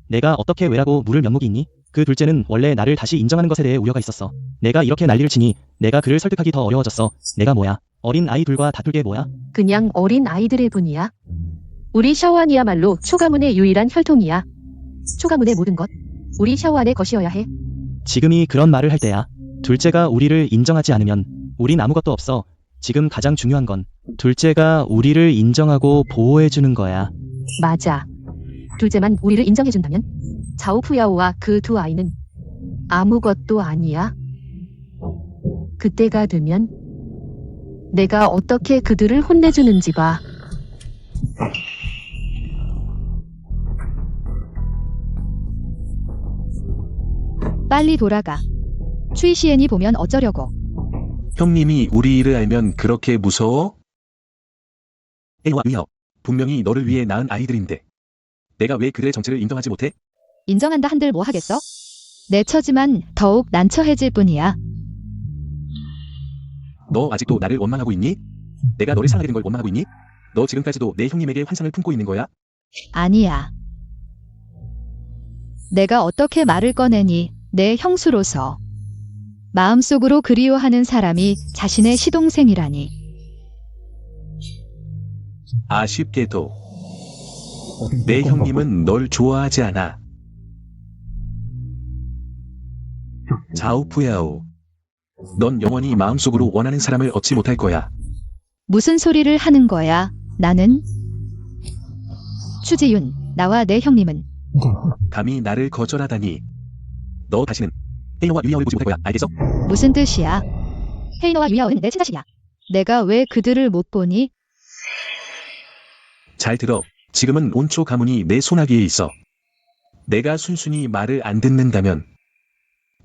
내가 어떻게 왜라고 물을 면목이 있니? 그 둘째는 원래 나를 다시 인정하는 것에 대해 우려가 있었어. 내가 이렇게 난리를 치니 내가 그를 설득하기 더 어려워졌어. 내가 뭐야? 어린 아이 둘과 다툴 게 뭐야? 그냥 어린 아이들의 분이야. 우리 샤워안이야말로 초가문의 유일한 혈통이야. 초가문의 모든 것, 우리 샤워안의 것이어야 해. 지금이 그런 말을 할 때야. 둘째가 우리를 인정하지 않으면 우린 아무것도 없어. 지금 가장 중요한 건 둘째가 우리를 인정하고 보호해주는 거야. 맞아. 둘째만 우리를 인정해준다면 자오푸야오와 그 두 아이는 아무것도 아니야. 그때가 되면 내가 어떻게 그들을 혼내주는지 봐. 빨리 돌아가. 추이시엔이 보면 어쩌려고. 형님이 우리 일을 알면 그렇게 무서워? 에이와 위하오. 분명히 너를 위해 낳은 아이들인데. 내가 왜 그들의 정체를 인정하지 못해? 인정한다 한들 뭐 하겠어? 내 처지만 더욱 난처해질 뿐이야. 너 아직도 나를 원망하고 있니? 내가 너를 사랑하게 된 걸 원망하고 있니? 너 지금까지도 내 형님에게 환상을 품고 있는 거야? 아니야. 내가 어떻게 말을 꺼내니 내 형수로서. 마음속으로 그리워하는 사람이 자신의 시동생이라니. 아쉽게도 내 형님은 널 좋아하지 않아. 자오푸야오. 넌 영원히 마음속으로 원하는 사람을 얻지 못할 거야. 무슨 소리를 하는 거야, 나는? 추지윤, 나와 내 형님은 감히 나를 거절하다니. 너 다시는 헤이너와 유야오를 보지 못할 거야. 알겠어? 무슨 뜻이야? 헤이너와 유야오는 내 친자식이야. 내가 왜 그들을 못 보니? 잘 들어. 지금은 온초 가문이 내 손아귀에 있어. 내가 순순히 말을 안 듣는다면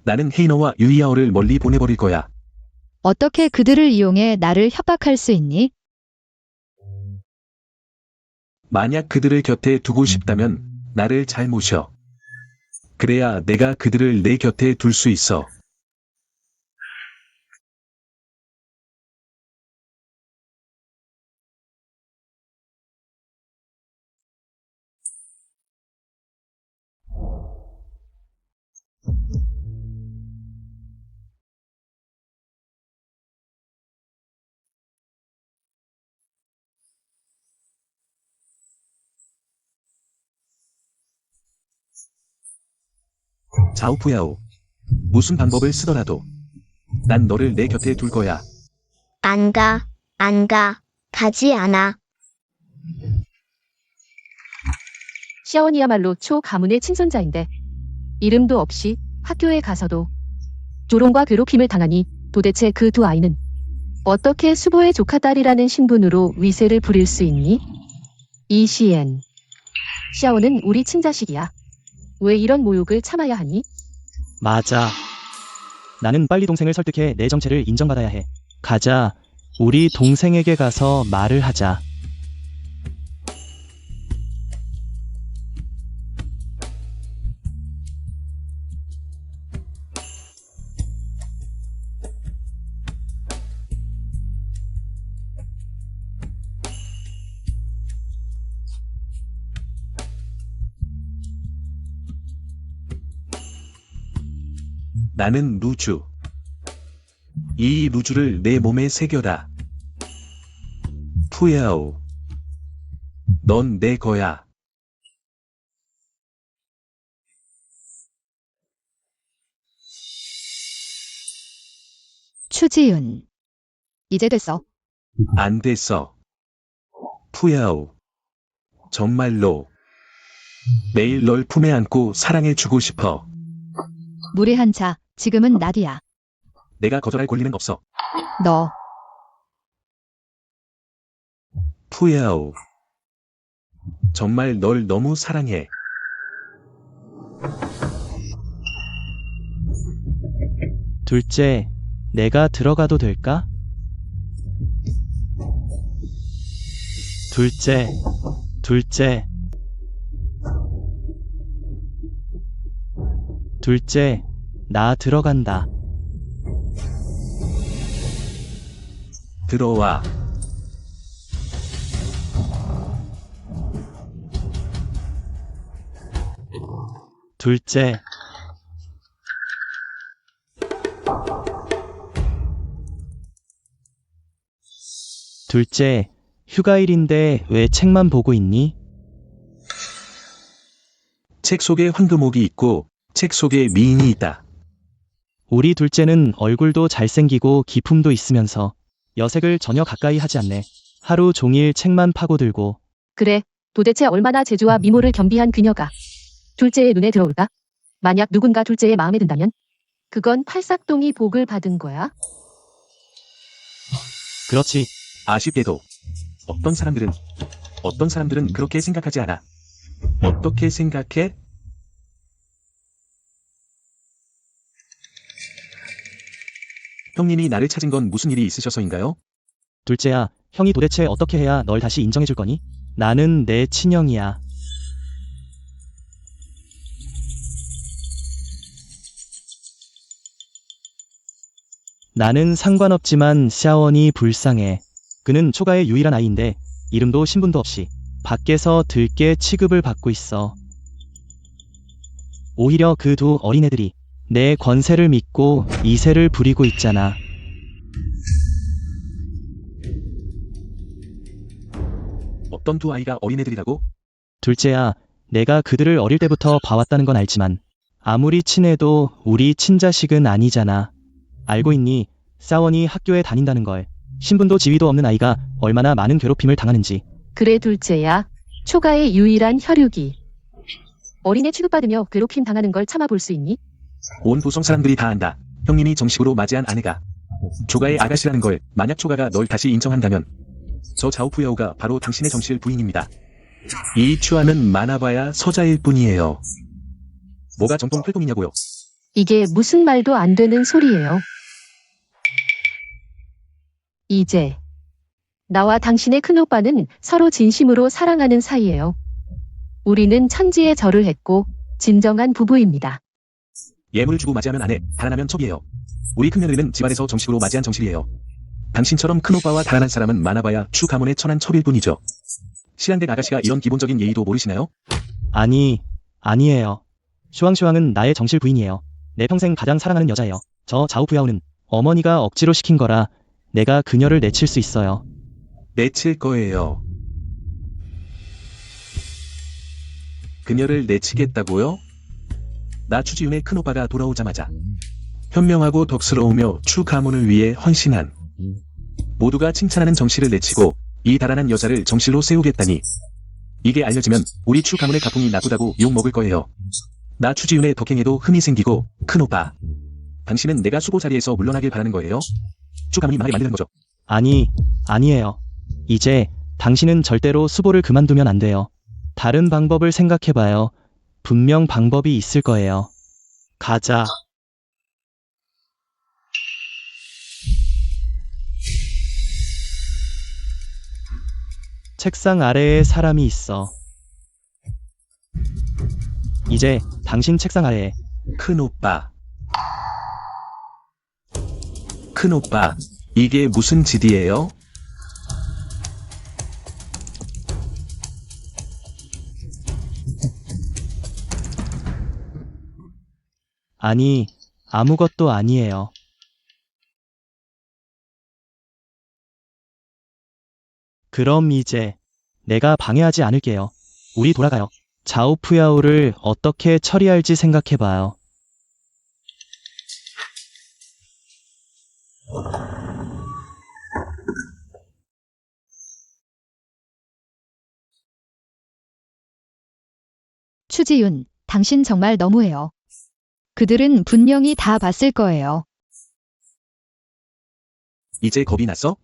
나는 헤이너와 유이아오를 멀리 보내버릴 거야. 어떻게 그들을 이용해 나를 협박할 수 있니? 만약 그들을 곁에 두고 싶다면 나를 잘 모셔. 그래야 내가 그들을 내 곁에 둘 수 있어. 자오푸야오. 무슨 방법을 쓰더라도 난 너를 내 곁에 둘 거야. 안 가, 안 가, 가지 않아. 샤원이야말로 초가문의 친손자인데 이름도 없이 학교에 가서도 조롱과 괴롭힘을 당하니 도대체 그 두 아이는 어떻게 수보의 조카 딸이라는 신분으로 위세를 부릴 수 있니? 이시엔. 샤오는 우리 친자식이야. 왜 이런 모욕을 참아야 하니? 맞아. 나는 빨리 동생을 설득해 내 정체를 인정받아야 해. 가자. 우리 동생에게 가서 말을 하자. 나는 루주. 이 루주를 내 몸에 새겨라. 푸야오. 넌 내 거야. 추지윤. 이제 됐어. 안 됐어. 푸야오. 정말로. 매일 널 품에 안고 사랑해주고 싶어. 무례한 자, 지금은 나디야. 내가 거절할 권리는 없어. 너. 푸야오. 정말 널 너무 사랑해. 둘째, 내가 들어가도 될까? 둘째, 나 들어간다. 들어와. 둘째, 둘째, 휴가일인데 왜 책만 보고 있니? 책 속에 황금옥이 있고 책 속에 미인이 있다. 우리 둘째는 얼굴도 잘생기고 기품도 있으면서 여색을 전혀 가까이 하지 않네. 하루 종일 책만 파고들고. 그래, 도대체 얼마나 재주와 미모를 겸비한 그녀가 둘째의 눈에 들어올까? 만약 누군가 둘째의 마음에 든다면 그건 팔싹동이 복을 받은 거야? 그렇지. 아쉽게도 어떤 사람들은 그렇게 생각하지 않아. 어떻게 생각해? 형님이 나를 찾은 건 무슨 일이 있으셔서인가요? 둘째야, 형이 도대체 어떻게 해야 널 다시 인정해줄 거니? 나는 내 친형이야. 나는 상관없지만 샤원이 불쌍해. 그는 초가의 유일한 아이인데 이름도 신분도 없이 밖에서 들깨 취급을 받고 있어. 오히려 그 두 어린애들이 내 권세를 믿고 이세를 부리고 있잖아. 어떤 두 아이가 어린애들이라고? 둘째야, 내가 그들을 어릴 때부터 봐왔다는 건 알지만 아무리 친해도 우리 친자식은 아니잖아. 알고 있니? 사원이 학교에 다닌다는 걸. 신분도 지위도 없는 아이가 얼마나 많은 괴롭힘을 당하는지. 그래 둘째야, 초가의 유일한 혈육이 어린애 취급받으며 괴롭힘 당하는 걸 참아볼 수 있니? 온 도성 사람들이 다 안다. 형님이 정식으로 맞이한 아내가 조가의 아가씨라는 걸. 만약 조가가 널 다시 인정한다면 저 자오푸야오가 바로 당신의 정실 부인입니다. 이 추아는 많아봐야 서자일 뿐이에요. 뭐가 정통 활동이냐고요? 이게 무슨 말도 안 되는 소리예요. 이제 나와 당신의 큰오빠는 서로 진심으로 사랑하는 사이예요. 우리는 천지에 절을 했고 진정한 부부입니다. 예물 주고 맞이하면 아내, 달아나면 첩이에요. 우리 큰며느리는 집안에서 정식으로 맞이한 정실이에요. 당신처럼 큰오빠와 달아난 사람은 많아봐야 추 가문의 천한 첩일 뿐이죠. 신랑댁 아가씨가 이런 기본적인 예의도 모르시나요? 아니에요. 슈왕슈왕은 나의 정실 부인이에요. 내 평생 가장 사랑하는 여자예요. 저 자오푸야오는 어머니가 억지로 시킨 거라 내가 그녀를 내칠 수 있어요. 내칠 거예요. 그녀를 내치겠다고요? 나 추지윤의 큰오빠가 돌아오자마자 현명하고 덕스러우며 추 가문을 위해 헌신한, 모두가 칭찬하는 정실을 내치고 이 달아난 여자를 정실로 세우겠다니. 이게 알려지면 우리 추 가문의 가풍이 나쁘다고 욕먹을 거예요. 나 추지윤의 덕행에도 흠이 생기고. 큰오빠, 당신은 내가 수고 자리에서 물러나길 바라는 거예요? 추 가문이 망하게 만드는 거죠. 아니에요. 이제 당신은 절대로 수보를 그만두면 안 돼요. 다른 방법을 생각해봐요. 분명 방법이 있을 거예요. 가자. 책상 아래에 사람이 있어. 이제 당신 책상 아래에. 큰오빠, 이게 무슨 짓이에요? 아니, 아무것도 아니에요. 그럼 이제 내가 방해하지 않을게요. 우리 돌아가요. 자오푸야오를 어떻게 처리할지 생각해봐요. 추지윤, 당신 정말 너무해요. 그들은 분명히 다 봤을 거예요. 이제 겁이 났어?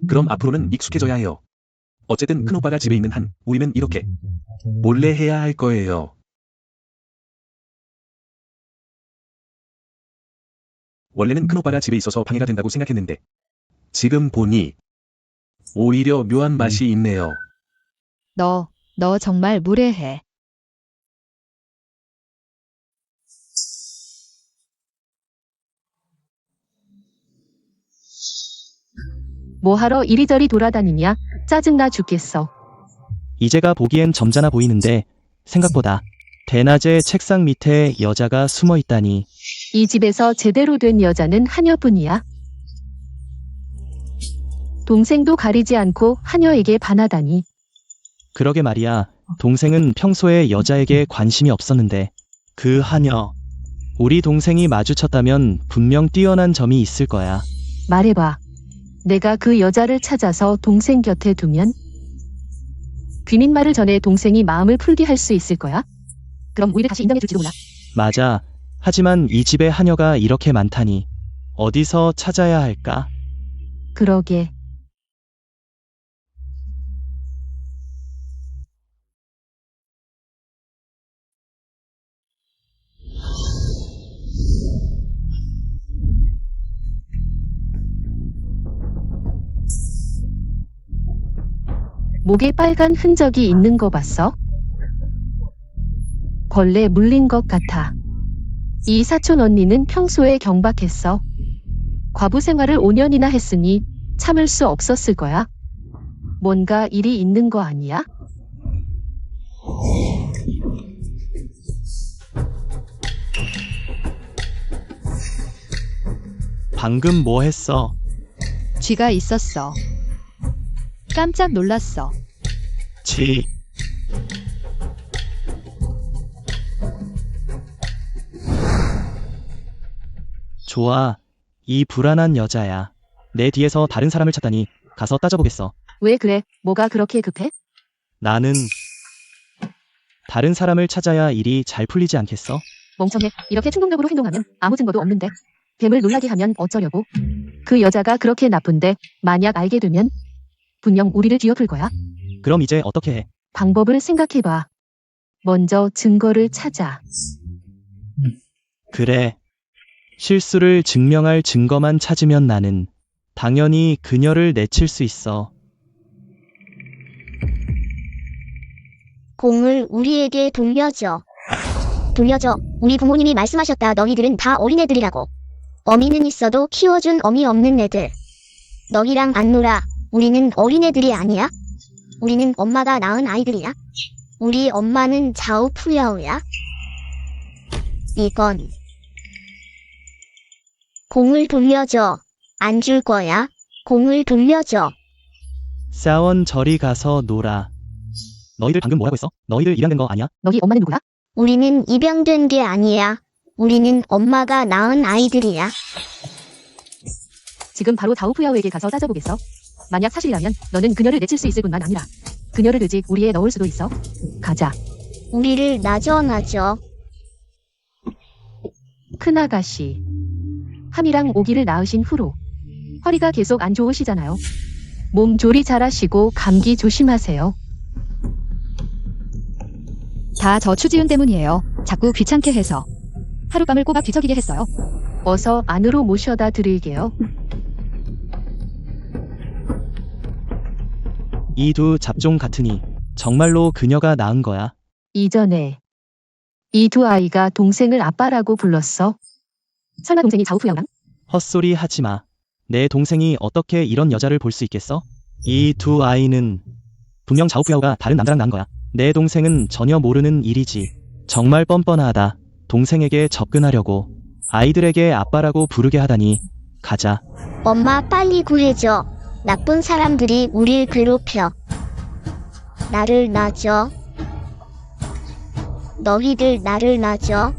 그럼 앞으로는 익숙해져야 해요. 어쨌든 큰오빠가 집에 있는 한 우리는 이렇게 몰래 해야 할 거예요. 원래는 큰오빠가 집에 있어서 방해가 된다고 생각했는데 지금 보니 오히려 묘한 맛이 있네요. 너 정말 무례해. 뭐하러 이리저리 돌아다니냐? 짜증나 죽겠어. 이제가 보기엔 점잖아 보이는데 생각보다 대낮에 책상 밑에 여자가 숨어 있다니. 이 집에서 제대로 된 여자는 하녀뿐이야. 동생도 가리지 않고 하녀에게 반하다니. 그러게 말이야. 동생은 평소에 여자에게 관심이 없었는데 그 하녀. 우리 동생이 마주쳤다면 분명 뛰어난 점이 있을 거야. 말해봐. 내가 그 여자를 찾아서 동생 곁에 두면 귀민말을 전해 동생이 마음을 풀게 할 수 있을 거야? 그럼 우리를 다시 인정해줄지도 몰라. 맞아. 하지만 이 집에 하녀가 이렇게 많다니. 어디서 찾아야 할까? 그러게. 목에 빨간 흔적이 있는 거 봤어? 벌레 물린 것 같아. 이 사촌 언니는 평소에 경박했어. 과부 생활을 5년이나 했으니 참을 수 없었을 거야. 뭔가 일이 있는 거 아니야? 방금 뭐 했어? 쥐가 있었어. 깜짝 놀랐어. 지. 좋아. 이 불안한 여자야. 내 뒤에서 다른 사람을 찾다니. 가서 따져보겠어. 왜 그래? 뭐가 그렇게 급해? 나는 다른 사람을 찾아야 일이 잘 풀리지 않겠어? 멍청해. 이렇게 충동적으로 행동하면 아무 증거도 없는데. 뱀을 놀라게 하면 어쩌려고? 그 여자가 그렇게 나쁜데 만약 알게 되면 분명 우리를 뒤엎을 거야. 그럼 이제 어떻게 해? 방법을 생각해봐. 먼저 증거를 찾아. 그래. 실수를 증명할 증거만 찾으면 나는 당연히 그녀를 내칠 수 있어. 공을 우리에게 돌려줘. 돌려줘. 우리 부모님이 말씀하셨다. 너희들은 다 어린애들이라고. 어미는 있어도 키워준 어미 없는 애들. 너희랑 안 놀아. 우리는 어린애들이 아니야? 우리는 엄마가 낳은 아이들이야? 우리 엄마는 자우푸야오야? 이건 공을 돌려줘. 안 줄 거야. 공을 돌려줘. 싸원 저리 가서 놀아. 너희들 방금 뭐라고 했어? 너희들 입양된 거 아니야? 너희 엄마는 누구야? 우리는 입양된 게 아니야. 우리는 엄마가 낳은 아이들이야. 지금 바로 다우푸야오에게 가서 따져보겠어. 만약 사실이라면 너는 그녀를 내칠 수 있을 뿐만 아니라 그녀를 의지 우리에 넣을 수도 있어. 가자. 우리를 놔줘. 큰아가씨. 함이랑 오기를 낳으신 후로 허리가 계속 안 좋으시잖아요. 몸 조리 잘하시고 감기 조심하세요. 다 저 추지훈 때문이에요. 자꾸 귀찮게 해서. 하룻밤을 꼬박 뒤척이게 했어요. 어서 안으로 모셔다 드릴게요. 이 두 잡종 같으니 정말로 그녀가 낳은 거야. 이전에 이 두 아이가 동생을 아빠라고 불렀어. 설마 동생이 자우푸야오랑? 헛소리 하지 마. 내 동생이 어떻게 이런 여자를 볼 수 있겠어? 이 두 아이는 분명 자우푸야오가 다른 남자랑 낳은 거야. 내 동생은 전혀 모르는 일이지. 정말 뻔뻔하다. 동생에게 접근하려고 아이들에게 아빠라고 부르게 하다니. 가자. 엄마 빨리 구해줘. 나쁜 사람들이 우릴 괴롭혀. 나를 놔줘. 너희들 나를 놔줘.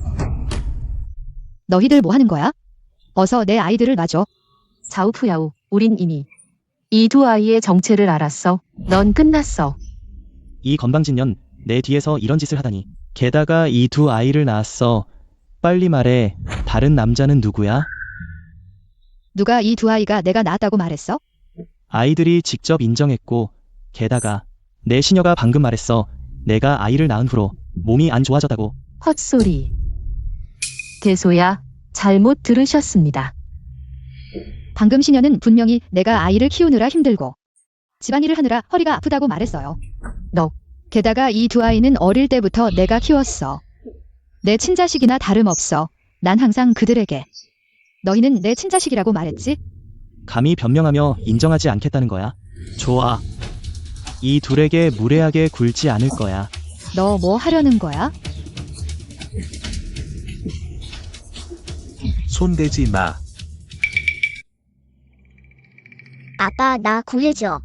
너희들 뭐 하는 거야? 어서 내 아이들을 놔줘. 자우푸야오, 우린 이미 이 두 아이의 정체를 알았어. 넌 끝났어. 이 건방진년 내 뒤에서 이런 짓을 하다니. 게다가 이 두 아이를 낳았어. 빨리 말해. 다른 남자는 누구야? 누가 이 두 아이가 내가 낳았다고 말했어? 아이들이 직접 인정했고, 게다가 내 시녀가 방금 말했어. 내가 아이를 낳은 후로 몸이 안 좋아졌다고. 헛소리. 대소야, 잘못 들으셨습니다. 방금 시녀는 분명히 내가 아이를 키우느라 힘들고 집안일을 하느라 허리가 아프다고 말했어요. 너. 게다가 이 두 아이는 어릴 때부터 내가 키웠어. 내 친자식이나 다름없어. 난 항상 그들에게. 너희는 내 친자식이라고 말했지? 감히 변명하며 인정하지 않겠다는 거야. 좋아. 이 둘에게 무례하게 굴지 않을 거야. 너 뭐 하려는 거야? 손대지 마. 아빠, 나 구해줘.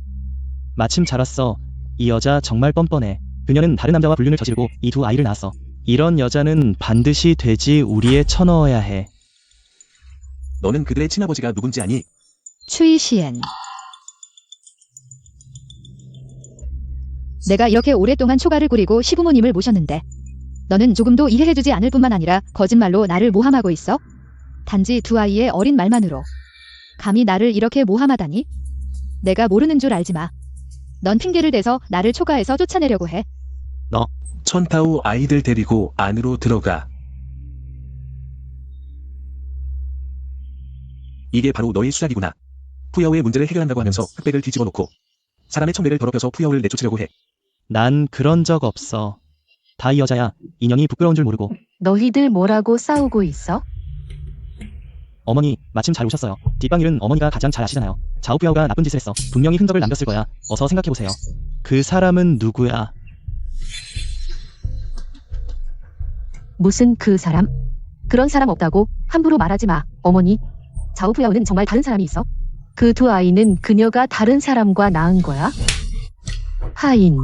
마침 잘 왔어. 이 여자 정말 뻔뻔해. 그녀는 다른 남자와 불륜을 저지르고 이 두 아이를 낳았어. 이런 여자는 반드시 돼지 우리에 쳐넣어야 해. 너는 그들의 친아버지가 누군지 아니? 추이시엔. 내가 이렇게 오랫동안 초가를 꾸리고 시부모님을 모셨는데 너는 조금도 이해해주지 않을 뿐만 아니라 거짓말로 나를 모함하고 있어? 단지 두 아이의 어린 말만으로 감히 나를 이렇게 모함하다니? 내가 모르는 줄 알지 마. 넌 핑계를 대서 나를 초가에서 쫓아내려고 해. 천타오 아이들 데리고 안으로 들어가. 이게 바로 너의 수작이구나. 푸야오의 문제를 해결한다고 하면서 흑백을 뒤집어 놓고 사람의 청백을 더럽혀서 푸야오를 내쫓으려고 해. 난 그런 적 없어. 다 이 여자야. 인연이 부끄러운 줄 모르고. 너희들 뭐라고 싸우고 있어? 어머니, 마침 잘 오셨어요. 뒷방 일은 어머니가 가장 잘 아시잖아요. 자오푸야오가 나쁜 짓을 했어. 분명히 흔적을 남겼을 거야. 어서 생각해보세요. 그 사람은 누구야? 무슨 그 사람? 그런 사람 없다고 함부로 말하지 마. 어머니, 자오푸야오는 정말 다른 사람이 있어? 그 두 아이는 그녀가 다른 사람과 낳은 거야? 하인.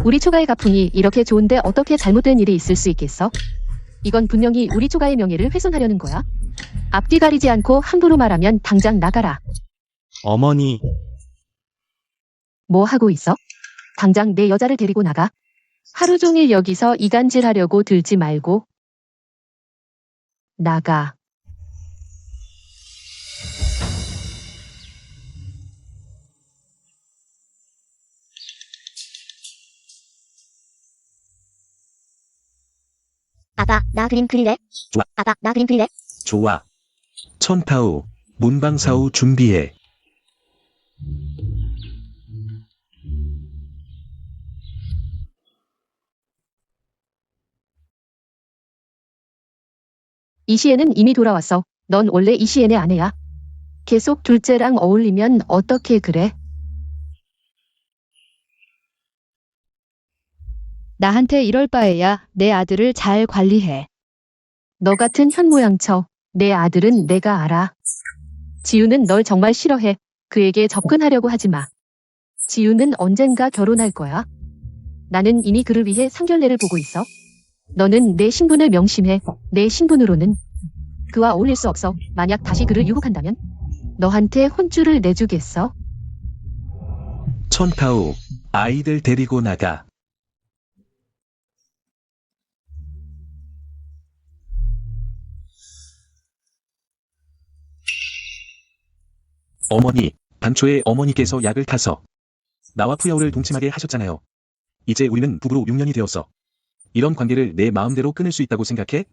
우리 초가의 가풍이 이렇게 좋은데 어떻게 잘못된 일이 있을 수 있겠어? 이건 분명히 우리 초가의 명예를 훼손하려는 거야. 앞뒤 가리지 않고 함부로 말하면 당장 나가라. 어머니, 뭐 하고 있어? 당장 내 여자를 데리고 나가. 하루 종일 여기서 이간질하려고 들지 말고 나가. 아빠, 나 그림 그릴래? 좋아. 아빠, 나 그림 그릴래? 좋아. 천타오, 문방사우 준비해. 이시에는 이미 돌아왔어. 넌 원래 이시엔의 아내야. 계속 둘째랑 어울리면 어떻게 그래? 나한테 이럴 바에야 내 아들을 잘 관리해. 너 같은 현모양처. 내 아들은 내가 알아. 지우는 널 정말 싫어해. 그에게 접근하려고 하지 마. 지우는 언젠가 결혼할 거야. 나는 이미 그를 위해 상견례를 보고 있어. 너는 내 신분을 명심해. 내 신분으로는 그와 어울릴 수 없어. 만약 다시 그를 유혹한다면 너한테 혼쭐을 내주겠어. 천타오, 아이들 데리고 나가. 어머니, 반초에 어머니께서 약을 타서 나와 푸야오를 동침하게 하셨잖아요. 이제 우리는 부부로 6년이 되었어. 이런 관계를 내 마음대로 끊을 수 있다고 생각해?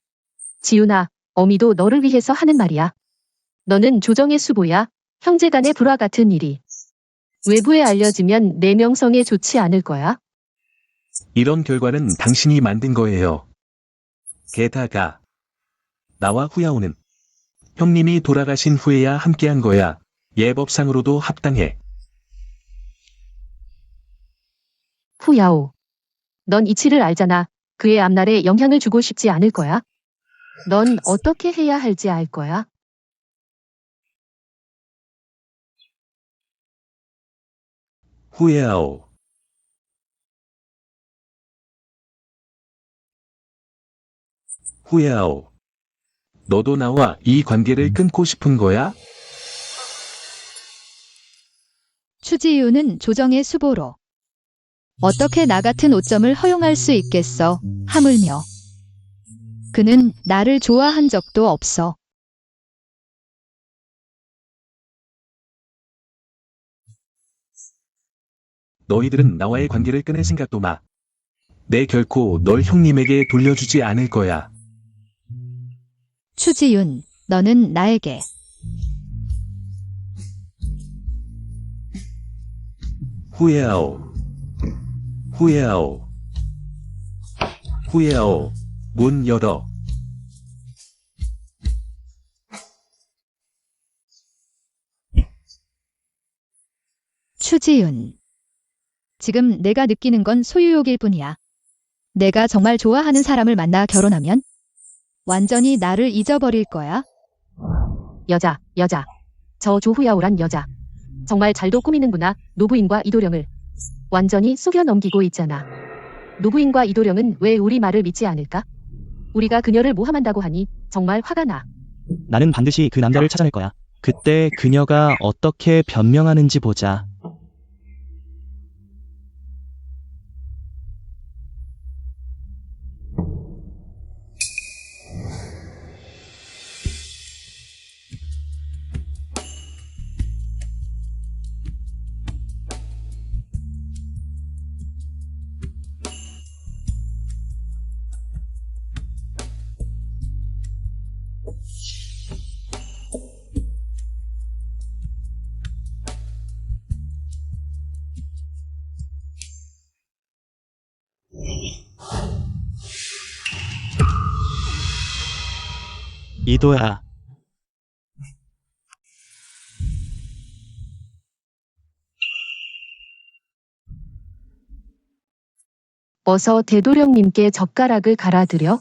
지훈아, 어미도 너를 위해서 하는 말이야. 너는 조정의 수보야. 형제간의 불화 같은 일이 외부에 알려지면 내 명성에 좋지 않을 거야. 이런 결과는 당신이 만든 거예요. 게다가 나와 후야오는 형님이 돌아가신 후에야 함께한 거야. 예법상으로도 합당해. 후야오. 넌 이치를 알잖아. 그의 앞날에 영향을 주고 싶지 않을 거야. 넌 어떻게 해야 할지 알 거야. 후야오. 후야오. 너도 나와 이 관계를 끊고 싶은 거야? 추지유는 조정의 수보로 어떻게 나 같은 오점을 허용할 수 있겠어, 하물며. 그는 나를 좋아한 적도 없어. 너희들은 나와의 관계를 끊을 생각도 마. 내 결코 널 형님에게 돌려주지 않을 거야. 추지윤, 너는 나에게 후야오. 후야오. 후야오. 문 열어. 추지윤. 지금 내가 느끼는 건 소유욕일 뿐이야. 내가 정말 좋아하는 사람을 만나 결혼하면 완전히 나를 잊어버릴 거야. 여자. 저 조후야오란 여자. 정말 잘도 꾸미는구나. 노부인과 이도령을. 완전히 속여 넘기고 있잖아. 노부인과 이도령은 왜 우리 말을 믿지 않을까? 우리가 그녀를 모함한다고 하니 정말 화가 나. 나는 반드시 그 남자를 찾아낼 거야. 그때 그녀가 어떻게 변명하는지 보자. 이도야, 어서 대도령님께 젓가락을 갈아드려.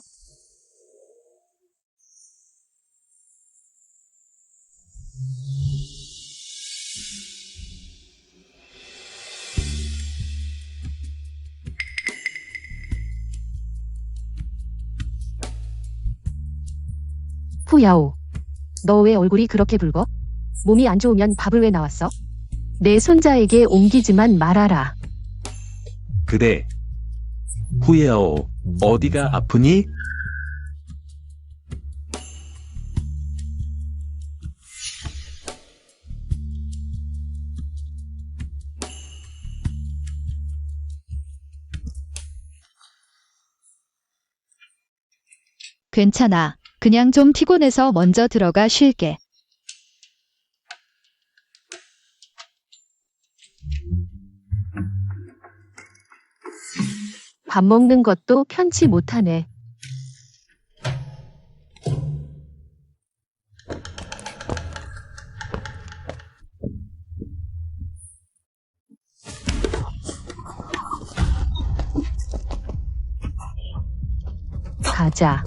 푸야오. 너 왜 얼굴이 그렇게 붉어? 몸이 안 좋으면 밥을 왜 나왔어? 내 손자에게 옮기지만 말아라. 그래. 후예요. 어디가 아프니? 괜찮아. 그냥 좀 피곤해서 먼저 들어가 쉴게. 밥 먹는 것도 편치 못하네. 가자.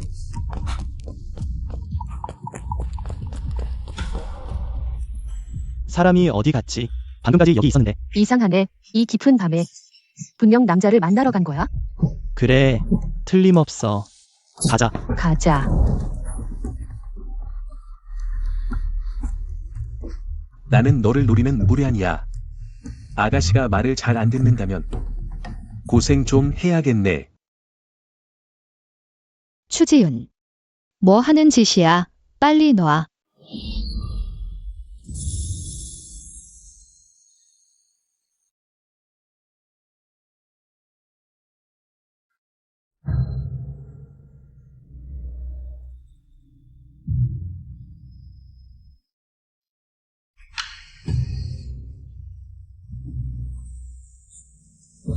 사람이 어디 갔지? 방금까지 여기 있었는데. 이상하네. 이 깊은 밤에 분명 남자를 만나러 간 거야? 그래, 틀림없어. 가자. 가자. 나는 너를 노리는 무례한이야. 아가씨가 말을 잘 안 듣는다면 고생 좀 해야겠네. 추지윤. 뭐 하는 짓이야? 빨리 놔.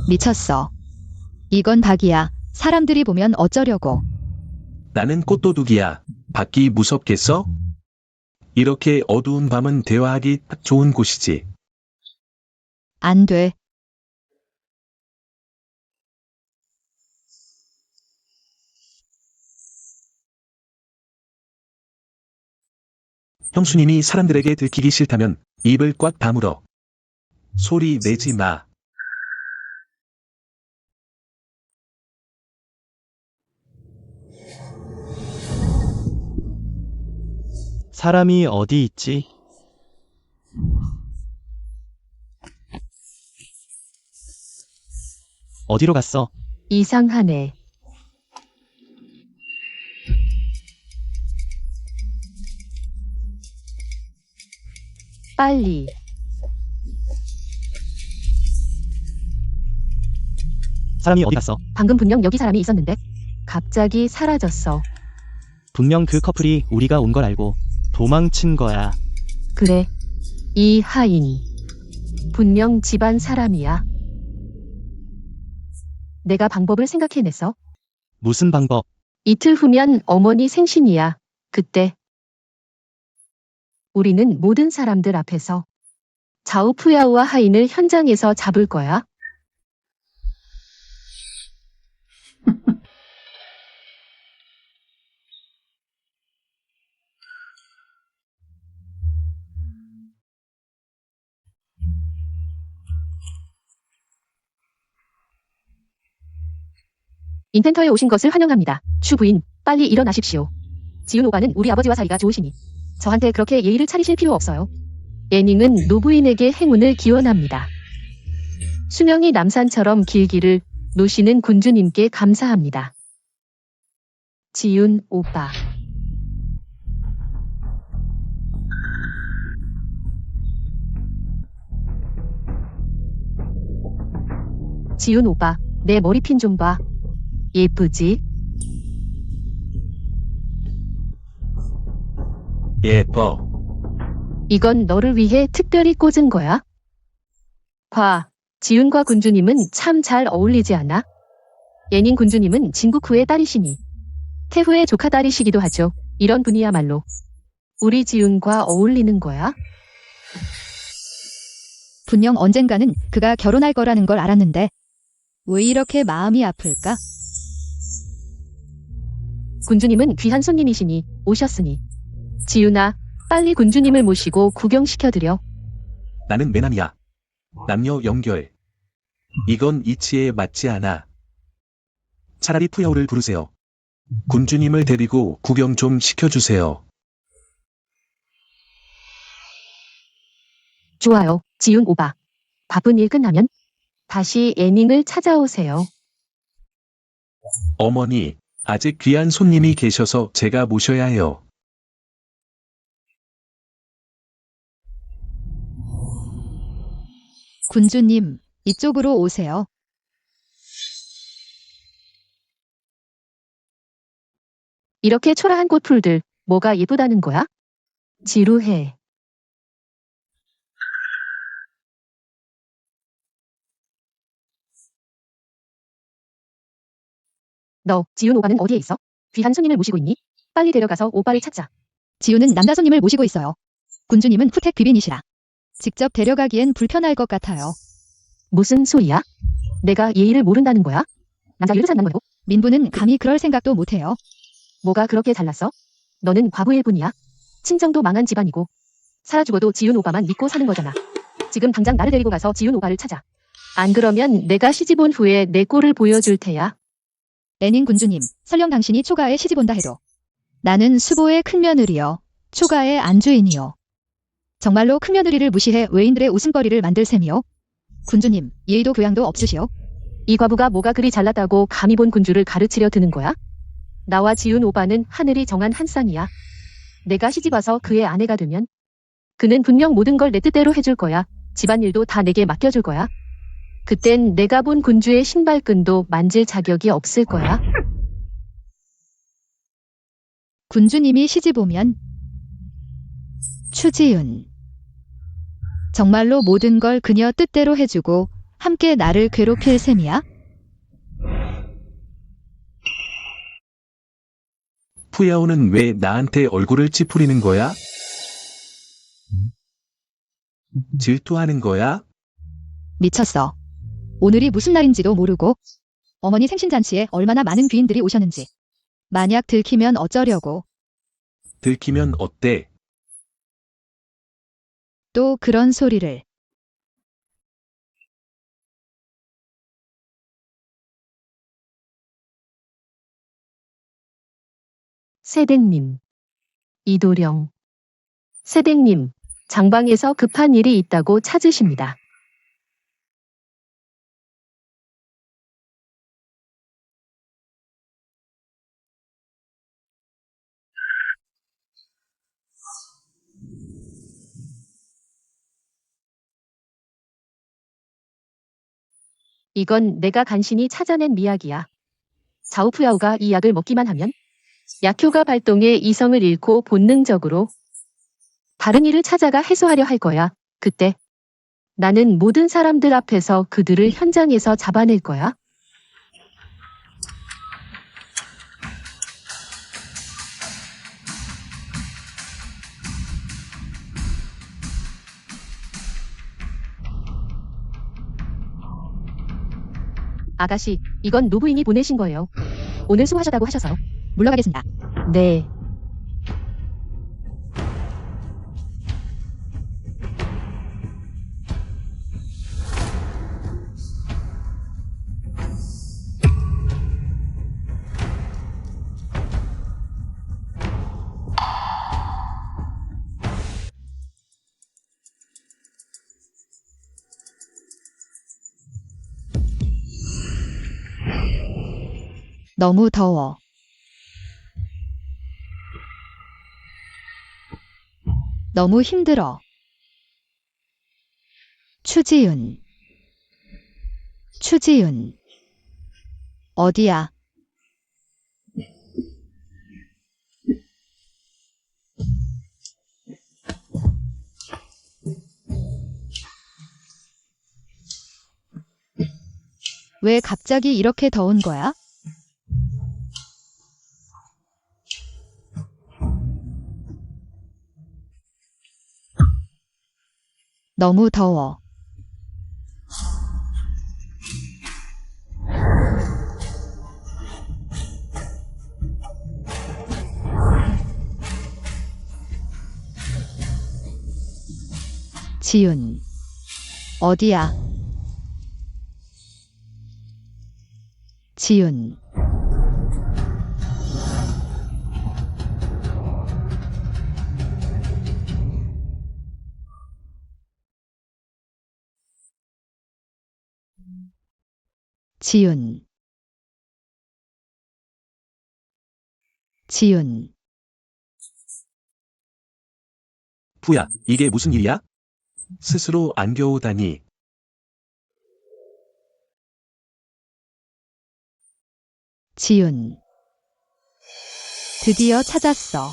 미쳤어. 이건 닭이야. 사람들이 보면 어쩌려고. 나는 꽃도둑이야. 밖이 무섭겠어? 이렇게 어두운 밤은 대화하기 딱 좋은 곳이지. 안 돼. 형수님이 사람들에게 들키기 싫다면 입을 꽉 다물어. 소리 내지 마. 사람이 어디 있지? 어디로 갔어? 이상하네. 빨리. 사람이 어디 갔어? 방금 분명 여기 사람이 있었는데 갑자기 사라졌어. 분명 그 커플이 우리가 온 걸 알고 도망친 거야. 그래. 이 하인. 분명 집안 사람이야. 내가 방법을 생각해냈어. 무슨 방법? 이틀 후면 어머니 생신이야. 그때 우리는 모든 사람들 앞에서 자우푸야우와 하인을 현장에서 잡을 거야. 인텐터에 오신 것을 환영합니다. 추 부인, 빨리 일어나십시오. 지훈 오빠는 우리 아버지와 사이가 좋으시니 저한테 그렇게 예의를 차리실 필요 없어요. 애닝은 노부인에게 행운을 기원합니다. 수명이 남산처럼 길기를 노시는 군주님께 감사합니다. 지훈 오빠. 지훈 오빠, 내 머리핀 좀 봐. 예쁘지? 예뻐. 이건 너를 위해 특별히 꽂은 거야. 봐, 지훈과 군주님은 참 잘 어울리지 않아? 예닝 군주님은 진국후의 딸이시니 태후의 조카 딸이시기도 하죠. 이런 분이야말로 우리 지훈과 어울리는 거야. 분명 언젠가는 그가 결혼할 거라는 걸 알았는데 왜 이렇게 마음이 아플까? 군주님은 귀한 손님이시니 오셨으니 지훈아, 빨리 군주님을 모시고 구경시켜드려. 나는 매남이야. 남녀 연결. 이건 이치에 맞지 않아. 차라리 푸야오를 부르세요. 군주님을 데리고 구경 좀 시켜주세요. 좋아요, 지훈 오빠. 바쁜 일 끝나면 다시 애닝을 찾아오세요. 어머니, 아직 귀한 손님이 계셔서 제가 모셔야 해요. 군주님, 이쪽으로 오세요. 이렇게 초라한 꽃풀들 뭐가 예쁘다는 거야? 지루해. 너, 지훈 오빠는 어디에 있어? 귀한 손님을 모시고 있니? 빨리 데려가서 오빠를 찾자. 지훈은 남자 손님을 모시고 있어요. 군주님은 후택 귀빈이시라. 직접 데려가기엔 불편할 것 같아요. 무슨 소리야? 내가 예의를 모른다는 거야? 남자 일을 산다는 거고? 민부는 감히 그럴 생각도 못해요. 뭐가 그렇게 잘났어? 너는 과부일 뿐이야. 친정도 망한 집안이고 살아 죽어도 지훈 오빠만 믿고 사는 거잖아. 지금 당장 나를 데리고 가서 지훈 오빠를 찾아. 안 그러면 내가 시집 온 후에 내 꼴을 보여줄 테야. 애닝 군주님, 설령 당신이 초가에 시집 온다 해도 나는 수보의 큰며느리여, 초가의 안주인이요. 정말로 큰며느리를 무시해 외인들의 웃음거리를 만들 셈이요. 군주님, 예의도 교양도 없으시오. 이 과부가 뭐가 그리 잘났다고 감히 본 군주를 가르치려 드는 거야? 나와 지훈 오빠는 하늘이 정한 한 쌍이야. 내가 시집 와서 그의 아내가 되면 그는 분명 모든 걸 내 뜻대로 해줄 거야. 집안일도 다 내게 맡겨줄 거야. 그땐 내가 본 군주의 신발끈도 만질 자격이 없을 거야. 군주님이 시집 오면 추지은. 정말로 모든 걸 그녀 뜻대로 해주고 함께 나를 괴롭힐 셈이야? 푸야오는 왜 나한테 얼굴을 찌푸리는 거야? 질투하는 거야? 미쳤어. 오늘이 무슨 날인지도 모르고 어머니 생신잔치에 얼마나 많은 귀인들이 오셨는지. 만약 들키면 어쩌려고. 들키면 어때? 또 그런 소리를. 세댁님. 이도령. 세댁님, 장방에서 급한 일이 있다고 찾으십니다. 이건 내가 간신히 찾아낸 미약이야. 자우푸야오가 이 약을 먹기만 하면 약효가 발동해 이성을 잃고 본능적으로 다른 일을 찾아가 해소하려 할 거야. 그때 나는 모든 사람들 앞에서 그들을 현장에서 잡아낼 거야. 아가씨, 이건 노부인이 보내신 거예요. 오늘 수고하셨다고 하셔서. 물러가겠습니다. 네. 너무 더워. 너무 힘들어. 추지은. 추지은. 어디야? 왜 갑자기 이렇게 더운 거야? 너무 더워. 지윤. 어디야? 지윤. 지윤. 지윤. 푸야, 이게 무슨 일이야? 스스로 안겨오다니. 지윤. 드디어 찾았어.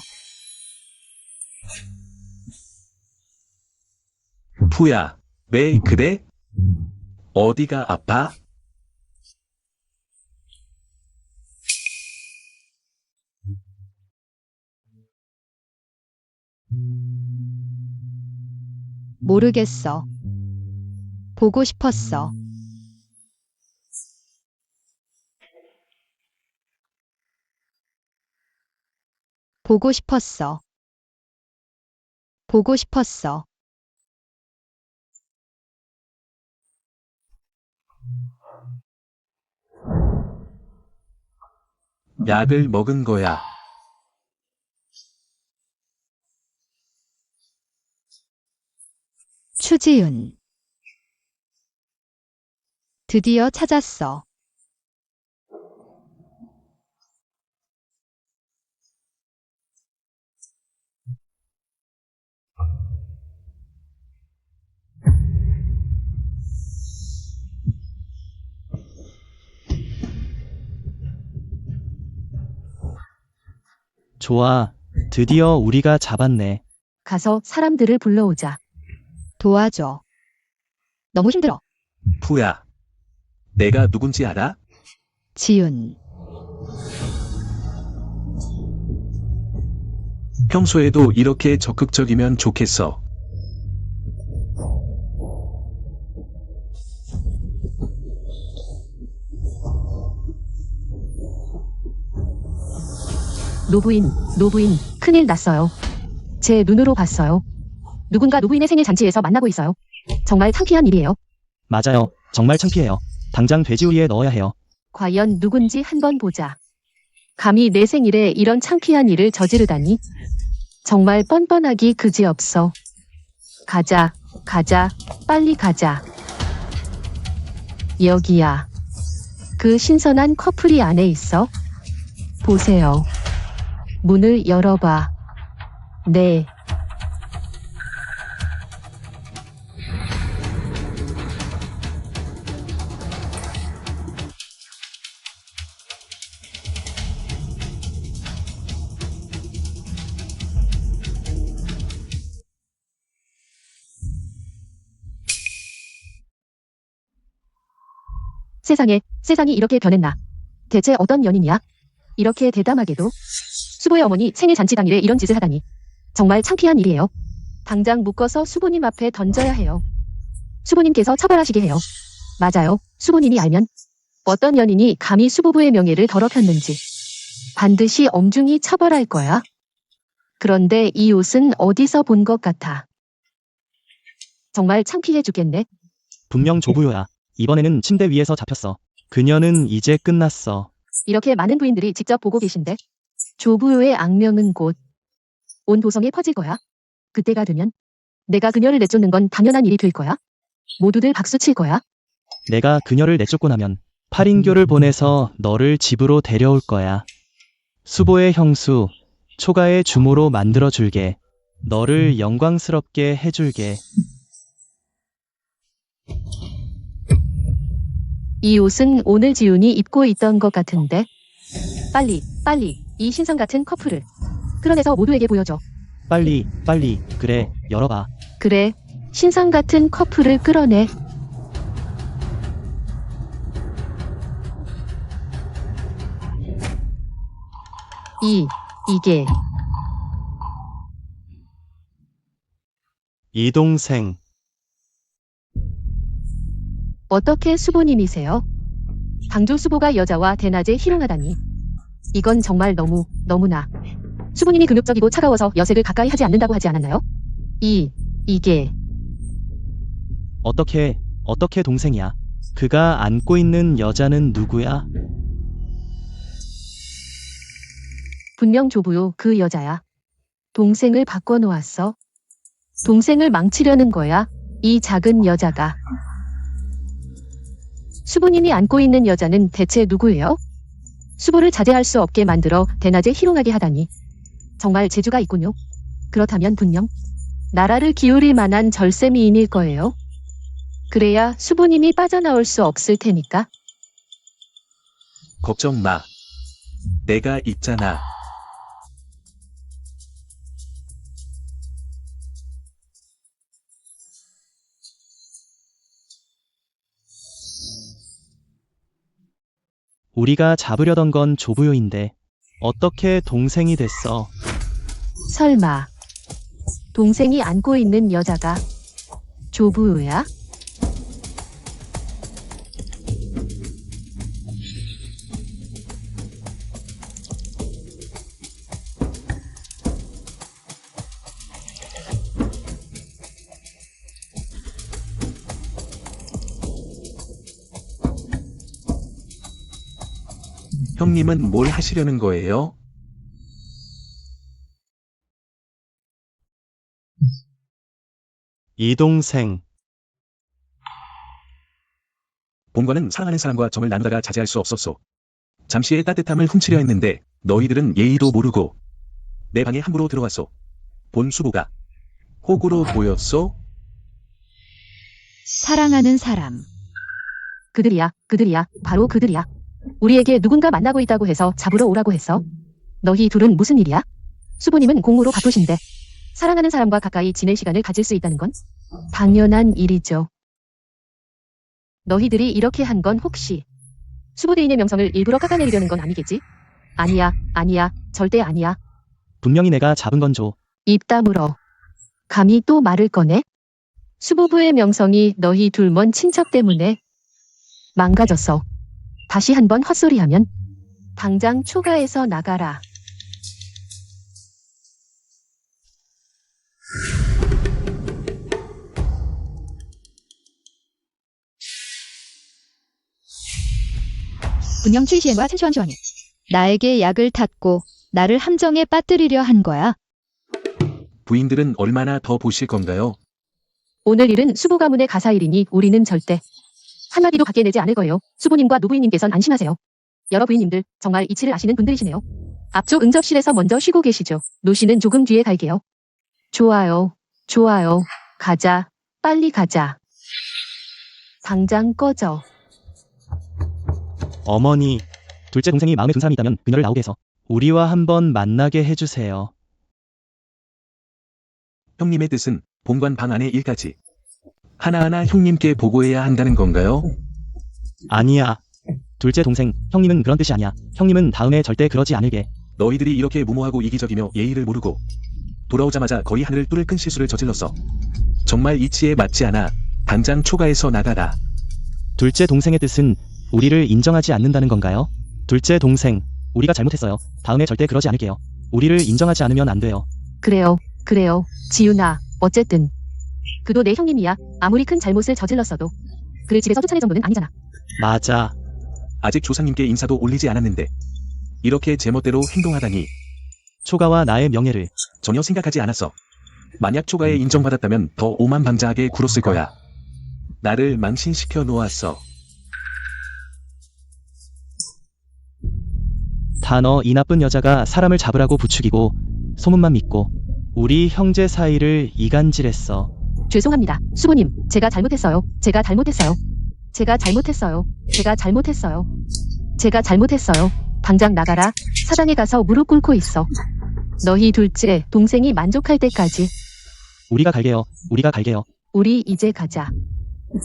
푸야, 왜 그래? 어디가 아파? 모르겠어. 보고 싶었어. 보고 싶었어. 보고 싶었어. 약을 먹은 거야. 추지은. 드디어 찾았어. 좋아. 드디어 우리가 잡았네. 가서 사람들을 불러오자. 도와줘. 너무 힘들어. 푸야, 내가 누군지 알아? 지윤. 평소에도 이렇게 적극적이면 좋겠어. 노부인, 큰일 났어요. 제 눈으로 봤어요. 누군가 노부인의 생일 잔치에서 만나고 있어요. 정말 창피한 일이에요. 맞아요. 정말 창피해요. 당장 돼지우리에 넣어야 해요. 과연 누군지 한번 보자. 감히 내 생일에 이런 창피한 일을 저지르다니. 정말 뻔뻔하기 그지없어. 가자, 빨리 가자. 여기야. 그 신선한 커플이 안에 있어. 보세요. 문을 열어봐. 네. 세상이 이렇게 변했나? 대체 어떤 연인이야? 이렇게 대담하게도? 수보의 어머니 생일 잔치 당일에 이런 짓을 하다니. 정말 창피한 일이에요. 당장 묶어서 수보님 앞에 던져야 해요. 수보님께서 처벌하시게 해요. 맞아요. 수보님이 알면 어떤 연인이 감히 수보부의 명예를 더럽혔는지 반드시 엄중히 처벌할 거야. 그런데 이 옷은 어디서 본 것 같아. 정말 창피해 죽겠네. 분명 조부효야. 이번에는 침대 위에서 잡혔어. 그녀는 이제 끝났어. 이렇게 많은 부인들이 직접 보고 계신데 조부효의 악명은 곧 온 도성에 퍼질 거야. 그때가 되면 내가 그녀를 내쫓는 건 당연한 일이 될 거야. 모두들 박수 칠 거야. 내가 그녀를 내쫓고 나면 팔인교를 보내서 너를 집으로 데려올 거야. 수보의 형수, 초가의 주모로 만들어 줄게. 너를 영광스럽게 해줄게. 이 옷은 오늘 지훈이 입고 있던 것 같은데. 빨리, 빨리, 이 신상 같은 커플을 끌어내서 모두에게 보여줘. 빨리, 빨리. 그래, 열어봐. 그래, 신상 같은 커플을 끌어내. 이게 이 동생. 어떻게 수보님이세요? 방조 수보가 여자와 대낮에 희롱하다니. 이건 정말 너무나. 수보님이 금욕적이고 차가워서 여색을 가까이 하지 않는다고 하지 않았나요? 이게 어떻게 동생이야? 그가 안고 있는 여자는 누구야? 분명 조부요, 그 여자야. 동생을 바꿔놓았어. 동생을 망치려는 거야, 이 작은 여자가. 수보님이 안고 있는 여자는 대체 누구예요? 수보를 자제할 수 없게 만들어 대낮에 희롱하게 하다니. 정말 재주가 있군요. 그렇다면 분명 나라를 기울일 만한 절세미인일 거예요. 그래야 수보님이 빠져나올 수 없을 테니까. 걱정 마. 내가 있잖아. 우리가 잡으려던 건 조부요인데 어떻게 동생이 됐어? 설마 동생이 안고 있는 여자가 조부야? 형님은 뭘 하시려는 거예요? 이 동생. 본관은 사랑하는 사람과 정을 나누다가 자제할 수 없었소. 잠시의 따뜻함을 훔치려 했는데 너희들은 예의도 모르고 내 방에 함부로 들어왔소. 본 수보가 호구로 보였소? 사랑하는 사람. 그들이야, 바로 그들이야. 우리에게 누군가 만나고 있다고 해서 잡으러 오라고 했어. 너희 둘은 무슨 일이야? 수보님은 공무로 바쁘신데 사랑하는 사람과 가까이 지낼 시간을 가질 수 있다는 건 당연한 일이죠. 너희들이 이렇게 한 건 혹시 수보대인의 명성을 일부러 깎아내리려는 건 아니겠지? 아니야, 절대 아니야. 분명히 내가 잡은 건 조. 입 다물어. 감히 또 말을 꺼내? 수보부의 명성이 너희 둘 먼 친척 때문에 망가졌어. 다시 한번 헛소리하면 당장 초가에서 나가라. 분명 최시엔과 최슈안슈안이 나에게 약을 탔고 나를 함정에 빠뜨리려 한 거야. 부인들은 얼마나 더 보실 건가요? 오늘 일은 수보 가문의 가사일이니 우리는 절대 한마디도 밖에 내지 않을 거예요. 수보님과 노부인님께선 안심하세요. 여러 부인님들 정말 이치를 아시는 분들이시네요. 앞쪽 응접실에서 먼저 쉬고 계시죠. 노씨는 조금 뒤에 갈게요. 좋아요. 가자. 빨리 가자. 당장 꺼져. 어머니, 둘째 동생이 마음에 든 사람이 있다면 그녀를 나오게 해서 우리와 한번 만나게 해주세요. 형님의 뜻은 본관 방 안의 일까지 하나하나 형님께 보고해야 한다는 건가요? 아니야. 둘째 동생, 형님은 그런 뜻이 아니야. 형님은 다음에 절대 그러지 않을게. 너희들이 이렇게 무모하고 이기적이며 예의를 모르고 돌아오자마자 거의 하늘을 뚫을 큰 실수를 저질렀어. 정말 이치에 맞지 않아. 당장 초가에서 나가라. 둘째 동생의 뜻은 우리를 인정하지 않는다는 건가요? 둘째 동생, 우리가 잘못했어요. 다음에 절대 그러지 않을게요. 우리를 인정하지 않으면 안 돼요. 그래요. 지훈아, 어쨌든 그도 내 형님이야. 아무리 큰 잘못을 저질렀어도 그를 집에서 쫓아낼 정도는 아니잖아. 맞아. 아직 조상님께 인사도 올리지 않았는데 이렇게 제멋대로 행동하다니 초가와 나의 명예를. 전혀 생각하지 않았어. 만약 초가에 인정받았다면 더 오만방자하게 굴었을 거야. 나를 망신시켜 놓았어. 다 너 이 나쁜 여자가 사람을 잡으라고 부추기고 소문만 믿고 우리 형제 사이를 이간질했어. 죄송합니다. 수고님, 제가 잘못했어요. 제가 잘못했어요. 제가 잘못했어요. 제가 잘못했어요. 제가 잘못했어요. 당장 나가라. 사당에 가서 무릎 꿇고 있어. 너희 둘째 동생이 만족할 때까지. 우리가 갈게요. 우리가 갈게요. 우리 이제 가자.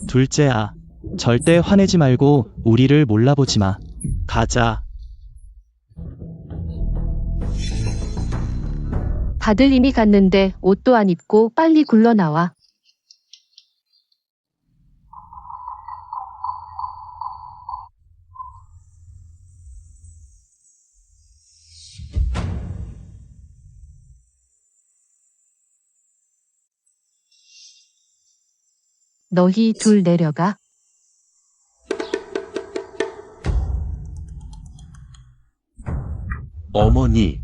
둘째야, 절대 화내지 말고 우리를 몰라보지 마. 가자. 다들 이미 갔는데 옷도 안 입고 빨리 굴러 나와. 너희 둘 내려가. 어머니,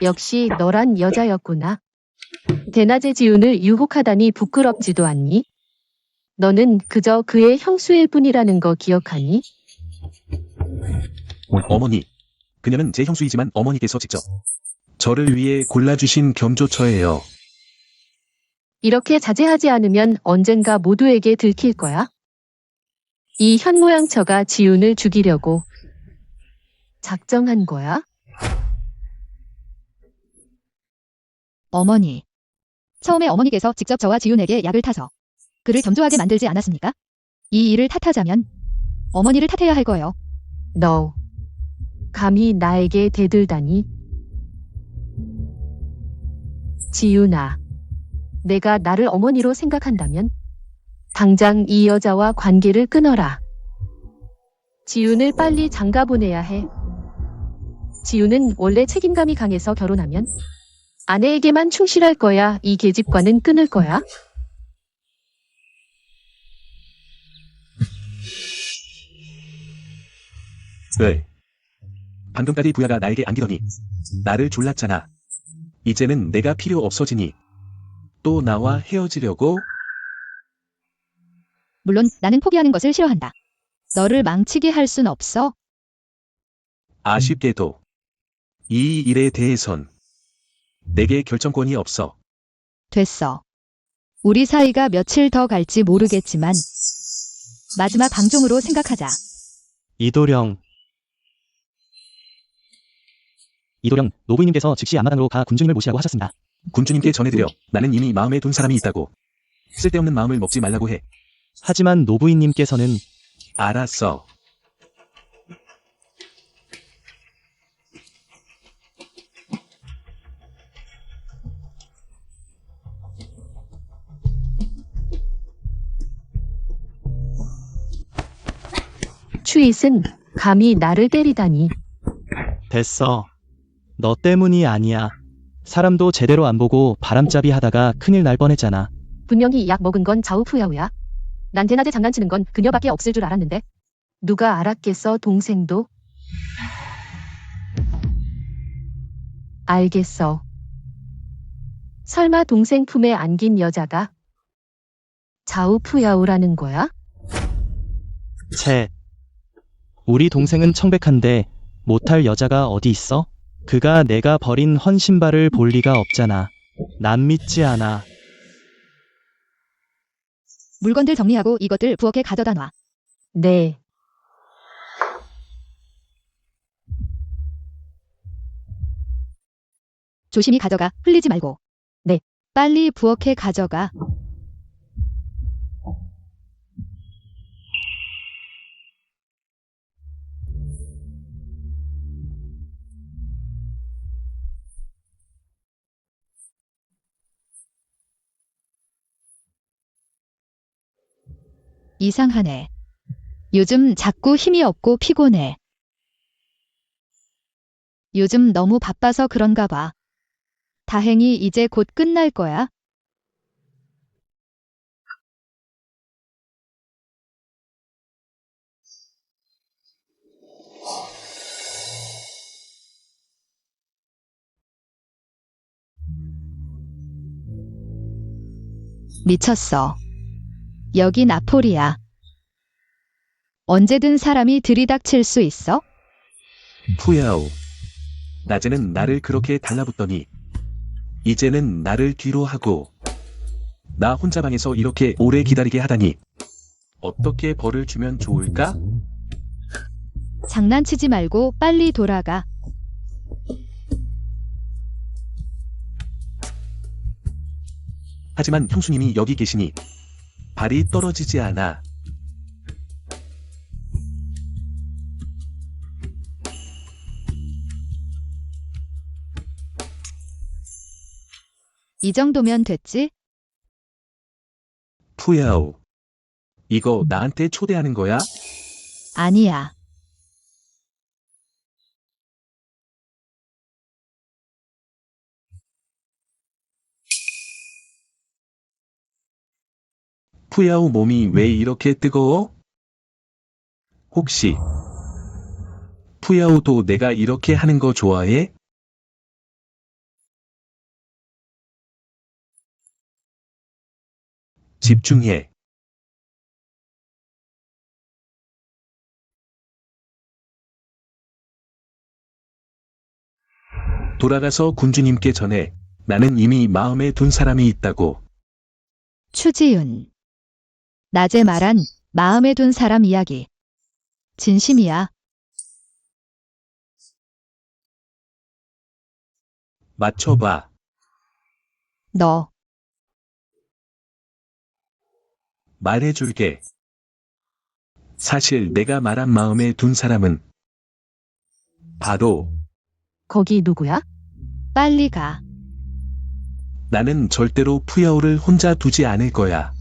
역시 너란 여자였구나. 대낮에 지훈을 유혹하다니 부끄럽지도 않니? 너는 그저 그의 형수일 뿐이라는 거 기억하니? 어머니. 그녀는 제 형수이지만 어머니께서 직접 저를 위해 골라주신 겸조처예요. 이렇게 자제하지 않으면 언젠가 모두에게 들킬 거야. 이 현모양처가 지훈을 죽이려고 작정한 거야? 어머니. 처음에 어머니께서 직접 저와 지훈에게 약을 타서 그를 겸조하게 만들지 않았습니까? 이 일을 탓하자면 어머니를 탓해야 할 거예요. 너 감히 나에게 대들다니? 지훈아, 내가 나를 어머니로 생각한다면 당장 이 여자와 관계를 끊어라. 지훈을 빨리 장가 보내야 해. 지훈은 원래 책임감이 강해서 결혼하면 아내에게만 충실할 거야. 이 계집과는 끊을 거야. 왜? 방금까지 부야가 나에게 안기더니 나를 졸랐잖아. 이제는 내가 필요 없어지니 또 나와 헤어지려고? 물론 나는 포기하는 것을 싫어한다. 너를 망치게 할 순 없어. 아쉽게도 이 일에 대해선 내게 결정권이 없어. 됐어. 우리 사이가 며칠 더 갈지 모르겠지만 마지막 방종으로 생각하자. 이도령, 노부인님께서 즉시 앞마당으로 가 군주님을 모시라고 하셨습니다. 군주님께 전해드려. 나는 이미 마음에 둔 사람이 있다고. 쓸데없는 마음을 먹지 말라고 해. 하지만 노부인님께서는 알았어. 추잇은 감히 나를 때리다니. 됐어. 너 때문이 아니야. 사람도 제대로 안 보고 바람잡이 하다가 큰일 날 뻔했잖아. 분명히 약 먹은 건 자우푸야우야. 난 대낮에 장난치는 건 그녀밖에 없을 줄 알았는데. 누가 알았겠어, 동생도? 알겠어. 설마 동생 품에 안긴 여자가 자우푸야우라는 거야? 채. 우리 동생은 청백한데 못할 여자가 어디 있어? 그가 내가 버린 헌신발을 볼 리가 없잖아. 난 믿지 않아. 물건들 정리하고 이것들 부엌에 가져다 놔. 네. 조심히 가져가. 흘리지 말고. 네. 빨리 부엌에 가져가. 이상하네. 요즘 자꾸 힘이 없고 피곤해. 요즘 너무 바빠서 그런가 봐. 다행히 이제 곧 끝날 거야. 미쳤어. 여기 나폴이야. 언제든 사람이 들이닥칠 수 있어? 푸야오. 낮에는 나를 그렇게 달라붙더니 이제는 나를 뒤로 하고 나 혼자 방에서 이렇게 오래 기다리게 하다니 어떻게 벌을 주면 좋을까? 장난치지 말고 빨리 돌아가. 하지만 형수님이 여기 계시니 발이 떨어지지 않아. 이 정도면 됐지? 푸야오. 이거 나한테 초대하는 거야? 아니야. 푸야오 몸이 왜 이렇게 뜨거워? 혹시 푸야오도 내가 이렇게 하는 거 좋아해? 집중해. 돌아가서 군주님께 전해. 나는 이미 마음에 둔 사람이 있다고. 추지윤. 낮에 말한 마음에 둔 사람 이야기. 진심이야. 맞춰봐. 너. 말해줄게. 사실 내가 말한 마음에 둔 사람은 바로 거기 누구야? 빨리 가. 나는 절대로 푸야오를 혼자 두지 않을 거야.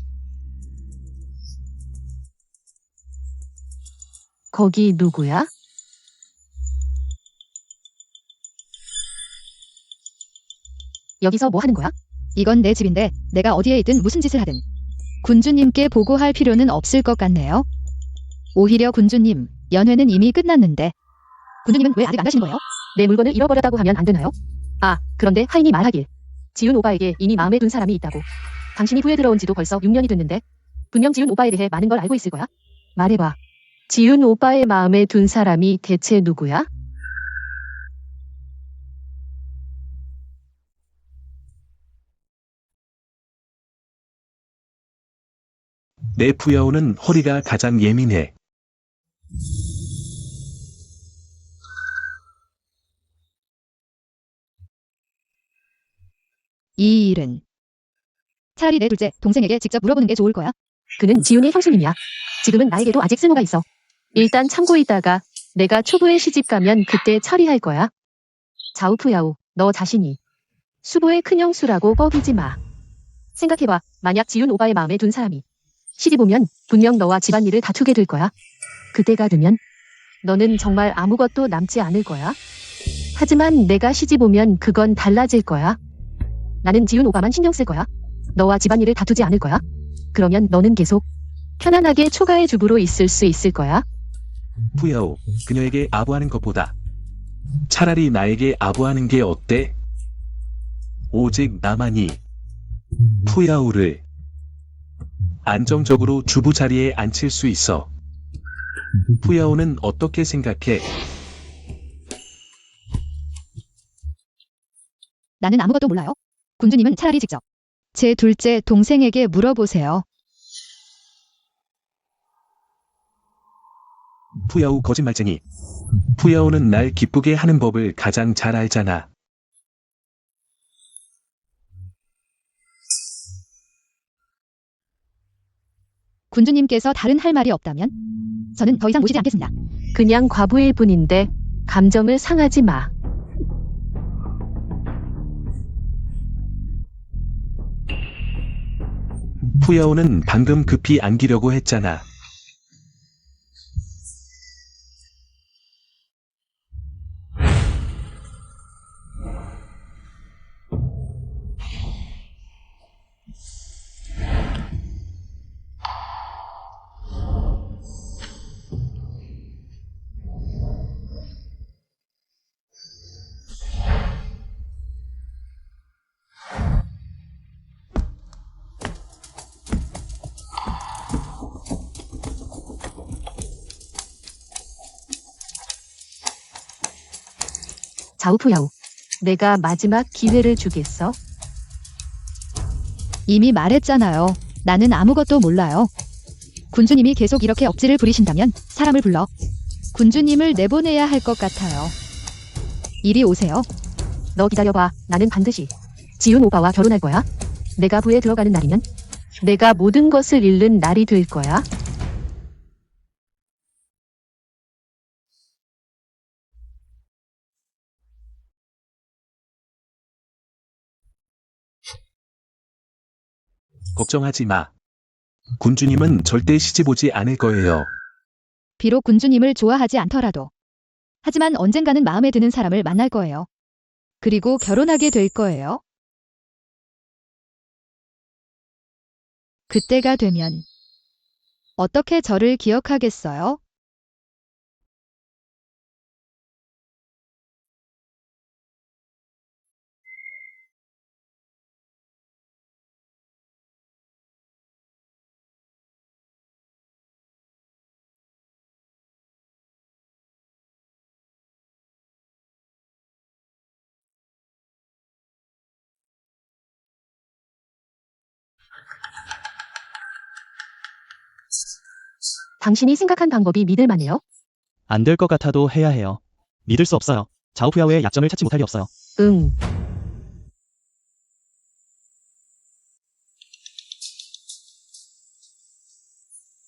거기 누구야? 여기서 뭐 하는 거야? 이건 내 집인데 내가 어디에 있든 무슨 짓을 하든 군주님께 보고할 필요는 없을 것 같네요. 오히려 군주님, 연회는 이미 끝났는데 군주님은 왜 아직 안 가신 거예요? 내 물건을 잃어버렸다고 하면 안 되나요? 아, 그런데 하인이 말하길. 지윤 오빠에게 이미 마음에 둔 사람이 있다고. 당신이 후에 들어온 지도 벌써 6년이 됐는데 분명 지윤 오빠에 대해 많은 걸 알고 있을 거야. 말해봐. 지윤 오빠의 마음에 둔 사람이 대체 누구야? 내 푸야오는 허리가 가장 예민해. 이 일은 차라리 내 둘째 동생에게 직접 물어보는 게 좋을 거야. 그는 지윤의 형수님이야. 지금은 나에게도 아직 쓸모가 있어. 일단 참고 있다가 내가 초보에 시집 가면 그때 처리할 거야. 자우푸야오, 너 자신이 수보의 큰형수라고 뻐기지 마. 생각해봐. 만약 지윤 오빠의 마음에 둔 사람이 시집 오면 분명 너와 집안일을 다투게 될 거야. 그때가 되면 너는 정말 아무것도 남지 않을 거야. 하지만 내가 시집 오면 그건 달라질 거야. 나는 지윤 오빠만 신경 쓸 거야. 너와 집안일을 다투지 않을 거야. 그러면 너는 계속 편안하게 초가의 주부로 있을 수 있을 거야. 푸야오, 그녀에게 아부하는 것보다 차라리 나에게 아부하는 게 어때? 오직 나만이 푸야오를 안정적으로 주부 자리에 앉힐 수 있어. 푸야오는 어떻게 생각해? 나는 아무것도 몰라요. 군주님은 차라리 직접 제 둘째 동생에게 물어보세요. 푸야오 거짓말쟁이. 푸야오는 날 기쁘게 하는 법을 가장 잘 알잖아. 군주님께서 다른 할 말이 없다면 저는 더 이상 모시지 않겠습니다. 그냥 과부일 뿐인데 감정을 상하지 마. 푸야오는 방금 급히 안기려고 했잖아. 자우푸야오. 내가 마지막 기회를 주겠어. 이미 말했잖아요. 나는 아무것도 몰라요. 군주님이 계속 이렇게 억지를 부리신다면 사람을 불러 군주님을 내보내야 할 것 같아요. 이리 오세요. 너 기다려봐. 나는 반드시 지훈 오빠와 결혼할 거야. 내가 부에 들어가는 날이면 내가 모든 것을 잃는 날이 될 거야. 걱정하지 마. 군주님은 절대 시집 오지 않을 거예요. 비록 군주님을 좋아하지 않더라도. 하지만 언젠가는 마음에 드는 사람을 만날 거예요. 그리고 결혼하게 될 거예요. 그때가 되면 어떻게 저를 기억하겠어요? 당신이 생각한 방법이 믿을만해요? 안 될 것 같아도 해야 해요. 믿을 수 없어요. 자우푸야오의 약점을 찾지 못할 리 없어요. 응.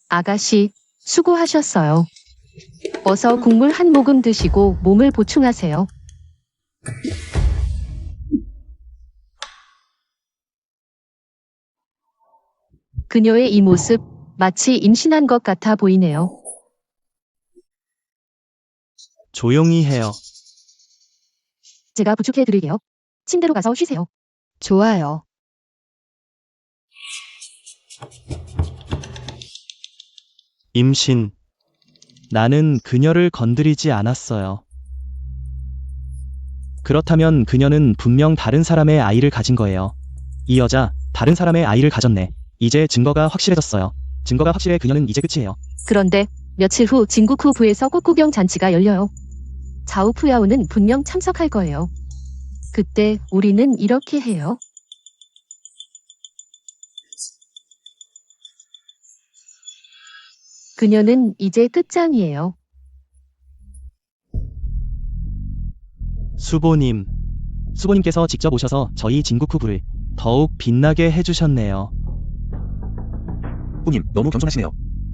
아가씨, 수고하셨어요. 어서 국물 한 모금 드시고 몸을 보충하세요. 그녀의 이 모습, 마치 임신한 것 같아 보이네요. 조용히 해요. 제가 부축해 드릴게요. 침대로 가서 쉬세요. 좋아요. 임신. 나는 그녀를 건드리지 않았어요. 그렇다면 그녀는 분명 다른 사람의 아이를 가진 거예요. 이 여자, 다른 사람의 아이를 가졌네. 이제 증거가 확실해졌어요. 증거가 확실해 그녀는 이제 끝이에요. 그런데 며칠 후 진구쿠 부에서 꽃구경 잔치가 열려요. 자우푸야오는 분명 참석할 거예요. 그때 우리는 이렇게 해요. 그녀는 이제 끝장이에요. 수보님. 수보님께서 직접 오셔서 저희 진구쿠부를 더욱 빛나게 해주셨네요. 후님, 너무 겸손하시네요.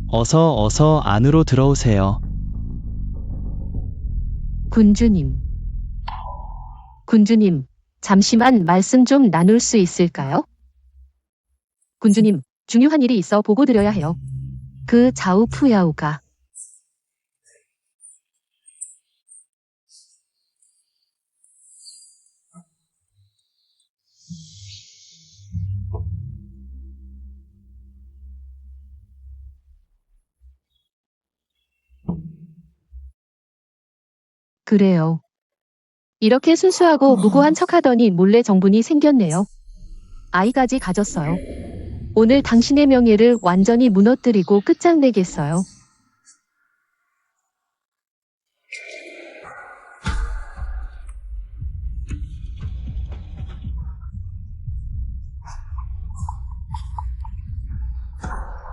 어서 안으로 들어오세요. 군주님. 군주님, 잠시만 말씀 좀 나눌 수 있을까요? 군주님, 중요한 일이 있어 보고드려야 해요. 그 자우푸야오가 그래요. 이렇게 순수하고 무고한 척하더니 몰래 정분이 생겼네요. 아이까지 가졌어요. 오늘 당신의 명예를 완전히 무너뜨리고 끝장내겠어요.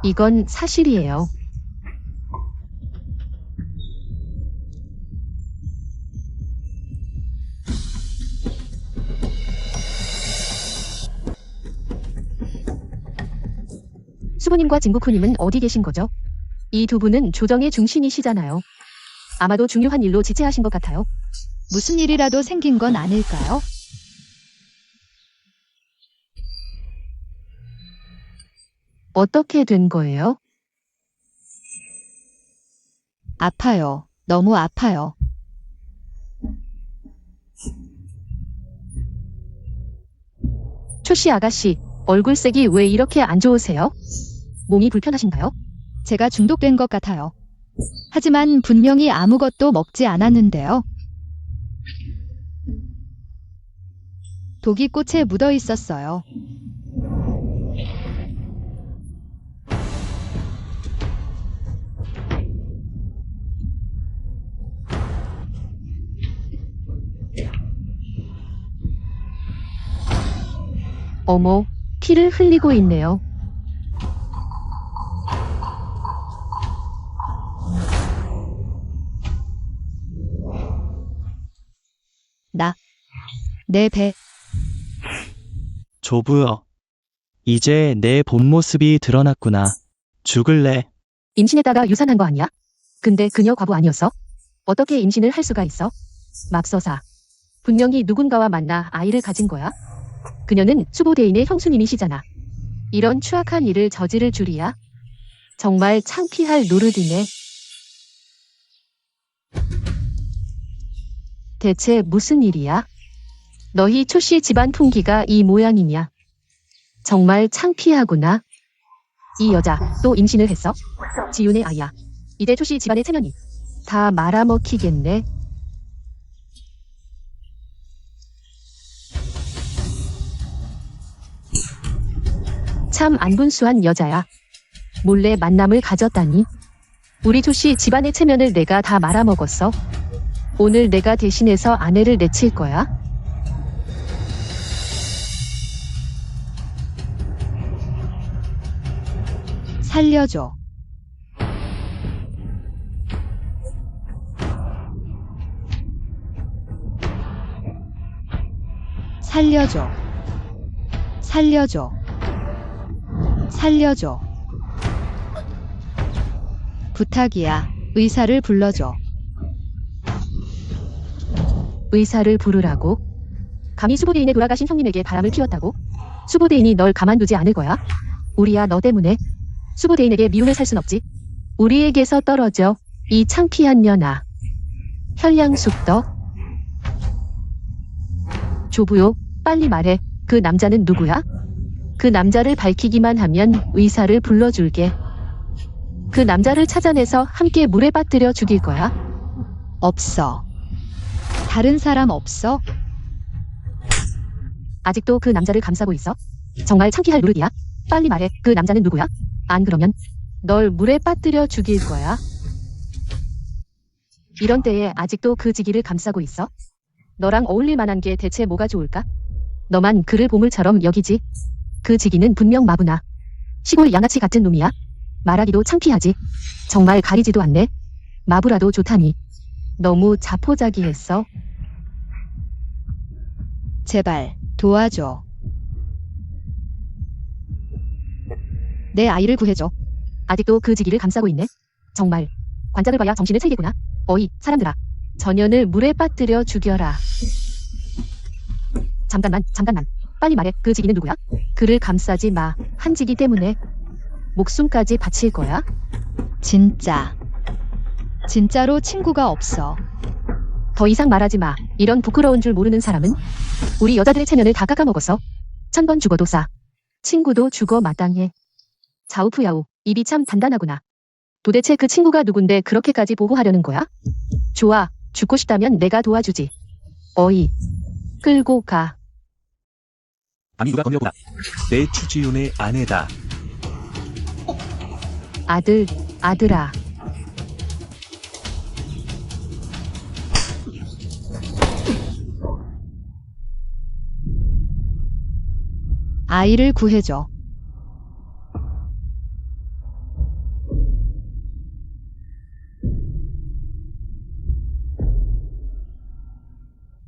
이건 사실이에요. 수부님과 진구쿠님은 어디 계신 거죠? 이 두 분은 조정의 중심이시잖아요. 아마도 중요한 일로 지체하신 것 같아요. 무슨 일이라도 생긴 건 아닐까요? 어떻게 된 거예요? 아파요. 너무 아파요. 초씨 아가씨, 얼굴색이 왜 이렇게 안 좋으세요? 몸이 불편하신가요? 제가 중독된 것 같아요. 하지만 분명히 아무것도 먹지 않았는데요. 독이 꽃에 묻어 있었어요. 어머, 피를 흘리고 있네요. 내 배. 조부여. 이제 내 본 모습이 드러났구나. 죽을래. 임신했다가 유산한 거 아니야? 근데 그녀 과부 아니었어? 어떻게 임신을 할 수가 있어? 맙소사. 분명히 누군가와 만나 아이를 가진 거야? 그녀는 수보대인의 형수님이시잖아. 이런 추악한 일을 저지를 줄이야? 정말 창피할 노릇이네. 대체 무슨 일이야? 너희 초씨 집안 풍기가 이 모양이냐? 정말 창피하구나. 이 여자 또 임신을 했어? 지윤의 아이야. 이제 초씨 집안의 체면이 다 말아먹히겠네. 참 안분수한 여자야. 몰래 만남을 가졌다니. 우리 조씨 집안의 체면을 내가 다 말아먹었어. 오늘 내가 대신해서 아내를 내칠 거야. 살려줘. 살려줘. 살려줘. 살려줘. 부탁이야. 의사를 불러줘. 의사를 부르라고? 감히 수보대인의 돌아가신 형님에게 바람을 피웠다고? 수보대인이 널 가만두지 않을 거야? 우리야 너 때문에. 수보대인에게 미움을 살 순 없지. 우리에게서 떨어져. 이 창피한 년아. 현량숙덕. 조부요, 빨리 말해. 그 남자는 누구야? 그 남자를 밝히기만 하면 의사를 불러줄게. 그 남자를 찾아내서 함께 물에 빠뜨려 죽일 거야. 없어. 다른 사람 없어? 아직도 그 남자를 감싸고 있어? 정말 창피할 노릇이야. 빨리 말해. 그 남자는 누구야? 안 그러면 널 물에 빠뜨려 죽일 거야. 이런 때에 아직도 그 지기를 감싸고 있어? 너랑 어울릴 만한 게 대체 뭐가 좋을까? 너만 그를 보물처럼 여기지. 그 지기는 분명 마부나 시골 양아치 같은 놈이야. 말하기도 창피하지. 정말 가리지도 않네. 마부라도 좋다니. 너무 자포자기했어. 제발 도와줘. 내 아이를 구해줘. 아직도 그 지기를 감싸고 있네. 정말 관짝을 봐야 정신을 차리겠구나. 어이 사람들아, 전연을 물에 빠뜨려 죽여라. 잠깐만. 빨리 말해. 그 지기는 누구야? 그를 감싸지 마. 한 지기 때문에 목숨까지 바칠 거야? 진짜로 친구가 없어. 더 이상 말하지 마. 이런 부끄러운 줄 모르는 사람은 우리 여자들의 체면을 다 깎아먹었어. 1000번 죽어도 싸. 친구도 죽어 마땅해. 자우프야우, 입이 참 단단하구나. 도대체 그 친구가 누군데 그렇게까지 보호하려는 거야? 좋아, 죽고 싶다면 내가 도와주지. 어이, 끌고 가. 아니 누가 건너보라. 내 추지윤의 아내다. 아들아. 아이를 구해줘.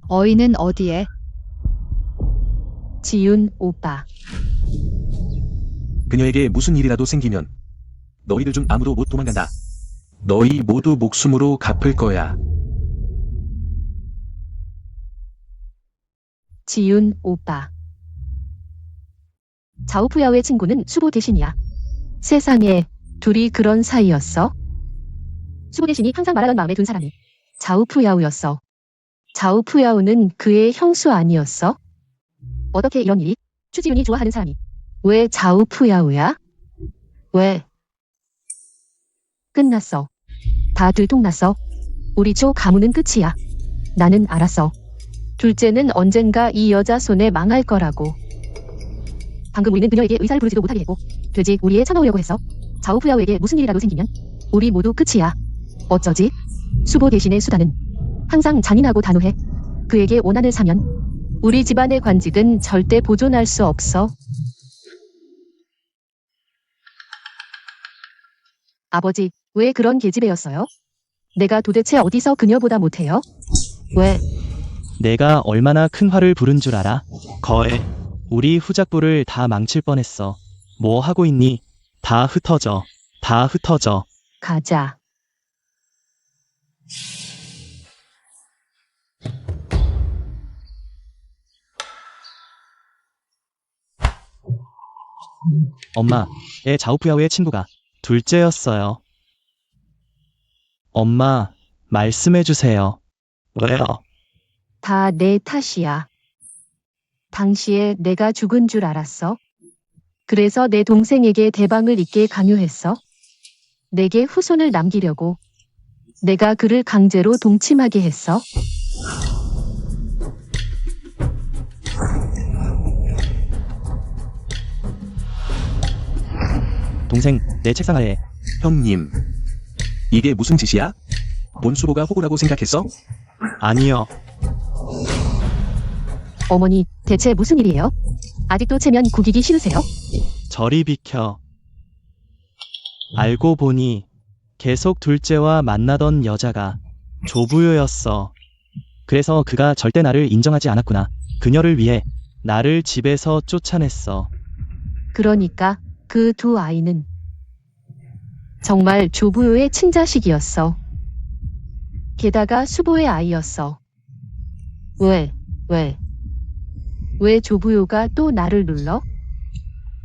어이는 어디에? 지윤 오빠. 그녀에게 무슨 일이라도 생기면 너희들 중 아무도 못 도망간다. 너희 모두 목숨으로 갚을 거야. 지윤 오빠. 자우프야오의 친구는 수보 대신이야. 세상에, 둘이 그런 사이였어? 수보 대신이 항상 말하던 마음에 든 사람이 자우프야오였어. 자우프야오는 그의 형수 아니었어? 어떻게 이런 일이? 추지윤이 좋아하는 사람이 왜 자우프야오야? 왜? 끝났어. 다 들통났어. 우리 조 가문은 끝이야. 나는 알았어. 둘째는 언젠가 이 여자 손에 망할 거라고. 방금 우리는 그녀에게 의사를 부르지도 못하게 했고, 돼지 우리에 참아오려고 했어. 자우프야오에게 무슨 일이라도 생기면 우리 모두 끝이야. 어쩌지? 수보 대신의 수단은 항상 잔인하고 단호해. 그에게 원한을 사면 우리 집안의 관직은 절대 보존할 수 없어. 아버지, 왜 그런 계집애였어요? 내가 도대체 어디서 그녀보다 못해요? 왜? 내가 얼마나 큰 화를 부른 줄 알아? 거에 우리 후작부를 다 망칠 뻔했어. 뭐 하고 있니? 다 흩어져. 다 흩어져. 가자. 엄마, 애 자우프야오의 친구가 둘째였어요. 엄마, 말씀해주세요. 왜요? 다 내 탓이야. 당시에 내가 죽은 줄 알았어. 그래서 내 동생에게 대방을 잇게 강요했어. 내게 후손을 남기려고. 내가 그를 강제로 동침하게 했어. 동생, 내 책상 아래. 형님. 이게 무슨 짓이야? 본수보가 호구라고 생각했어? 아니요. 어머니, 대체 무슨 일이에요? 아직도 체면 구기기 싫으세요? 저리 비켜. 알고 보니 계속 둘째와 만나던 여자가 조부요였어. 그래서 그가 절대 나를 인정하지 않았구나. 그녀를 위해 나를 집에서 쫓아냈어. 그러니까 그 두 아이는 정말 조부요의 친자식이었어. 게다가 수보의 아이였어. 왜 조부요가 또 나를 눌러?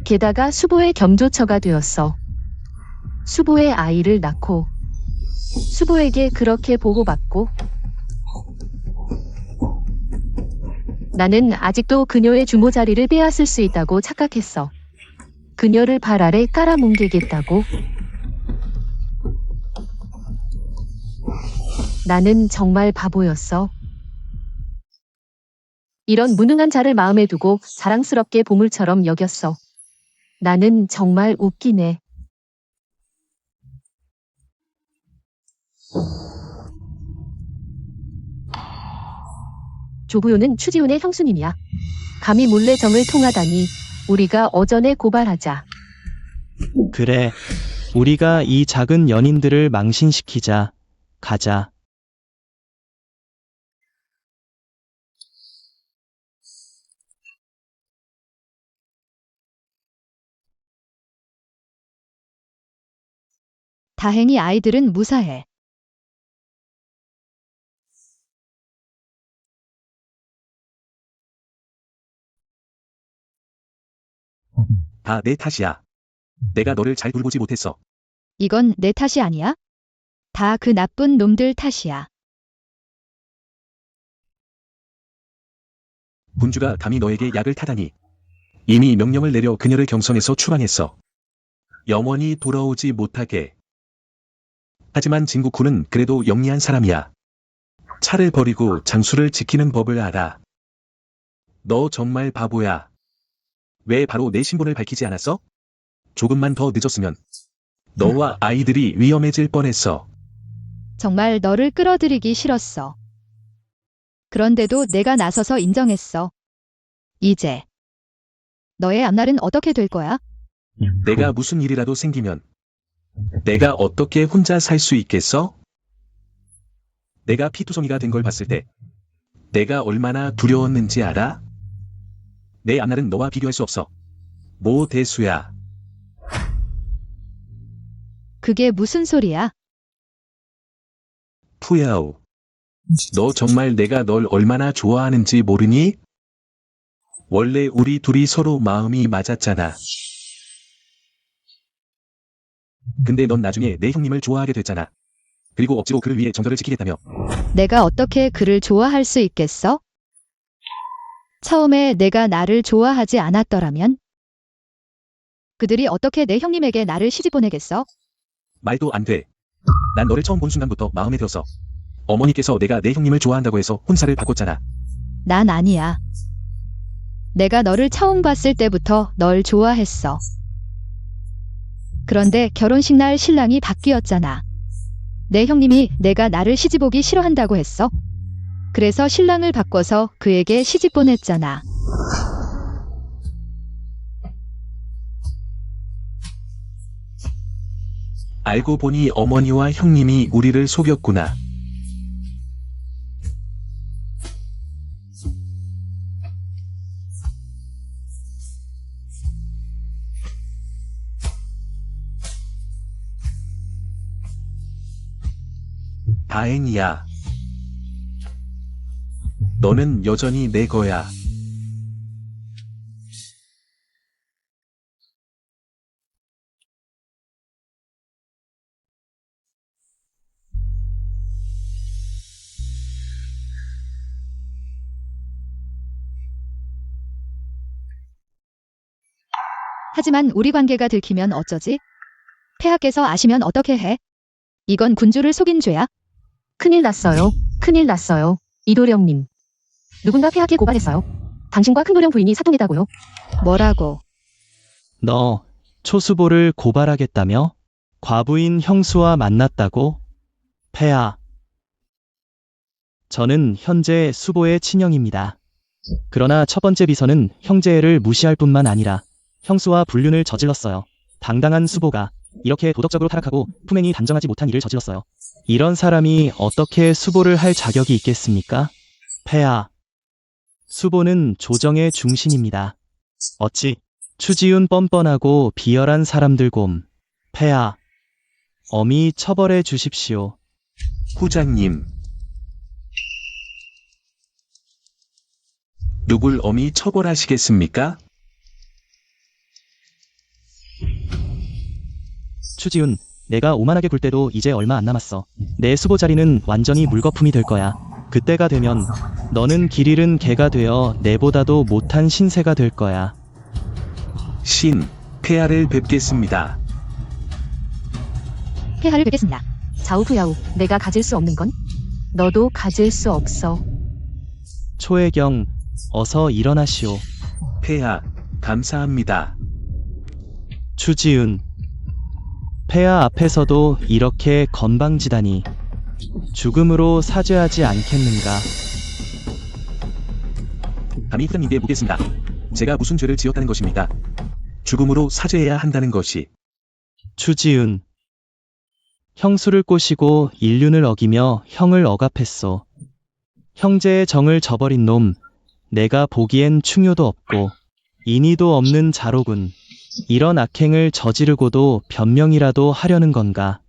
게다가 수보의 겸조처가 되었어. 수보의 아이를 낳고 수보에게 그렇게 보호받고 나는 아직도 그녀의 주모 자리를 빼앗을 수 있다고 착각했어. 그녀를 발 아래 깔아뭉개겠다고. 나는 정말 바보였어. 이런 무능한 자를 마음에 두고 자랑스럽게 보물처럼 여겼어. 나는 정말 웃기네. 조부요는 추지훈의 형수님이야. 감히 몰래 정을 통하다니. 우리가 어전에 고발하자. 그래. 우리가 이 작은 연인들을 망신시키자. 가자. 다행히 아이들은 무사해. 다 내 탓이야. 내가 너를 잘 돌보지 못했어. 이건 내 탓이 아니야? 다 그 나쁜 놈들 탓이야. 군주가 감히 너에게 약을 타다니. 이미 명령을 내려 그녀를 경성에서 추방했어. 영원히 돌아오지 못하게. 하지만 진국후는 그래도 영리한 사람이야. 차를 버리고 장수를 지키는 법을 알아. 너 정말 바보야. 왜 바로 내 신분을 밝히지 않았어? 조금만 더 늦었으면 너와 아이들이 위험해질 뻔했어. 정말 너를 끌어들이기 싫었어. 그런데도 내가 나서서 인정했어. 이제 너의 앞날은 어떻게 될 거야? 내가 무슨 일이라도 생기면 내가 어떻게 혼자 살 수 있겠어? 내가 피투성이가 된 걸 봤을 때 내가 얼마나 두려웠는지 알아? 내 앞날은 너와 비교할 수 없어. 모 대수야. 그게 무슨 소리야? 푸야오. 너 정말 내가 널 얼마나 좋아하는지 모르니? 원래 우리 둘이 서로 마음이 맞았잖아. 근데 넌 나중에 내 형님을 좋아하게 됐잖아. 그리고 억지로 그를 위해 정절을 지키겠다며. 내가 어떻게 그를 좋아할 수 있겠어? 처음에 내가 나를 좋아하지 않았더라면? 그들이 어떻게 내 형님에게 나를 시집 보내겠어? 말도 안 돼. 난 너를 처음 본 순간부터 마음에 들었어. 어머니께서 내가 내 형님을 좋아한다고 해서 혼사를 바꿨잖아. 난 아니야. 내가 너를 처음 봤을 때부터 널 좋아했어. 그런데 결혼식 날 신랑이 바뀌었잖아. 내 형님이 내가 나를 시집 오기 싫어한다고 했어. 그래서 신랑을 바꿔서 그에게 시집 보냈잖아. 알고 보니 어머니와 형님이 우리를 속였구나. 다행이야. 너는 여전히 내 거야. 하지만 우리 관계가 들키면 어쩌지? 폐하께서 아시면 어떻게 해? 이건 군주를 속인 죄야. 큰일 났어요. 큰일 났어요. 이도령님. 누군가 폐하께 고발했어요. 당신과 큰도령 부인이 사통이다고요. 뭐라고? 너 초수보를 고발하겠다며? 과부인 형수와 만났다고? 폐하. 저는 현재 수보의 친형입니다. 그러나 첫 번째 비서는 형제를 무시할 뿐만 아니라 형수와 불륜을 저질렀어요. 당당한 수보가 이렇게 도덕적으로 타락하고 품행이 단정하지 못한 일을 저질렀어요. 이런 사람이 어떻게 수보를 할 자격이 있겠습니까? 폐하. 수보는 조정의 중심입니다. 어찌 추지훈 뻔뻔하고 비열한 사람들 곰. 폐하. 엄히 처벌해 주십시오. 후장님. 누굴 엄히 처벌하시겠습니까? 추지훈, 내가 오만하게 굴 때도 이제 얼마 안 남았어. 내 수보 자리는 완전히 물거품이 될 거야. 그때가 되면 너는 길 잃은 개가 되어 내보다도 못한 신세가 될 거야. 신, 폐하를 뵙겠습니다. 폐하를 뵙겠습니다. 좌우후야우, 내가 가질 수 없는 건? 너도 가질 수 없어. 초혜경, 어서 일어나시오. 폐하, 감사합니다. 추지훈. 폐하 앞에서도 이렇게 건방지다니. 죽음으로 사죄하지 않겠는가. 감히 후장님께 묻겠습니다. 제가 무슨 죄를 지었다는 것입니까? 죽음으로 사죄해야 한다는 것이. 추지훈. 형수를 꼬시고 인륜을 어기며 형을 억압했소. 형제의 정을 저버린 놈, 내가 보기엔 충효도 없고 인의도 없는 자로군. 이런 악행을 저지르고도 변명이라도 하려는 건가?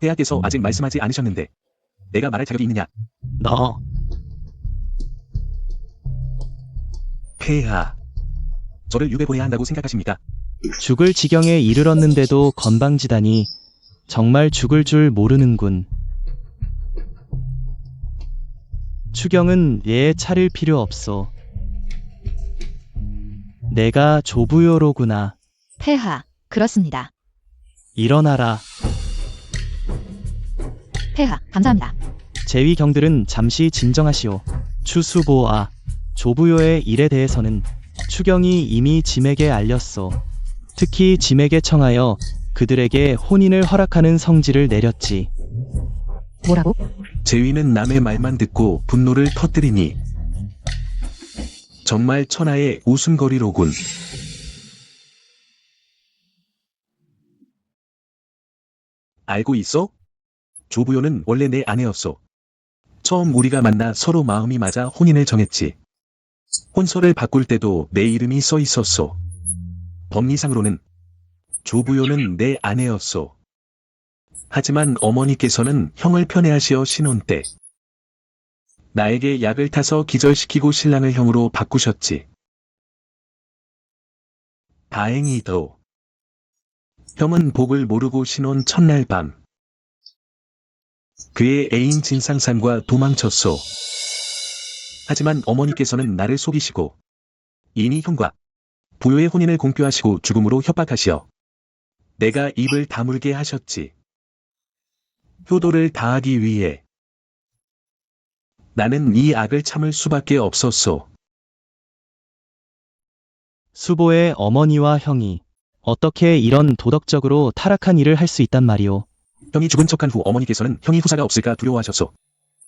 폐하께서 아직 말씀하지 않으셨는데 내가 말할 자격이 있느냐? 너, 폐하, 저를 유배 보내야 한다고 생각하십니까? 죽을 지경에 이르렀는데도 건방지다니 정말 죽을 줄 모르는군. 추경은 얘 차릴 필요 없소. 내가 조부요로구나. 폐하, 그렇습니다. 일어나라. 폐하, 감사합니다. 제위경들은 잠시 진정하시오. 추수보아, 조부요의 일에 대해서는 추경이 이미 짐에게 알렸소. 특히 짐에게 청하여 그들에게 혼인을 허락하는 성지를 내렸지. 뭐라고? 제위는 남의 말만 듣고 분노를 터뜨리니 정말 천하의 웃음거리로군. 알고 있어? 조부요는 원래 내 아내였어. 처음 우리가 만나 서로 마음이 맞아 혼인을 정했지. 혼서를 바꿀 때도 내 이름이 써 있었어. 법리상으로는 조부요는 내 아내였어. 하지만 어머니께서는 형을 편애하시어 신혼 때 나에게 약을 타서 기절시키고 신랑을 형으로 바꾸셨지. 다행히도 형은 복을 모르고 신혼 첫날 밤 그의 애인 진상산과 도망쳤소. 하지만 어머니께서는 나를 속이시고 이니 형과 부요의 혼인을 공표하시고 죽음으로 협박하시어 내가 입을 다물게 하셨지. 효도를 다하기 위해 나는 이 악을 참을 수밖에 없었소. 수보의 어머니와 형이 어떻게 이런 도덕적으로 타락한 일을 할 수 있단 말이오. 형이 죽은 척한 후 어머니께서는 형이 후사가 없을까 두려워하셨소.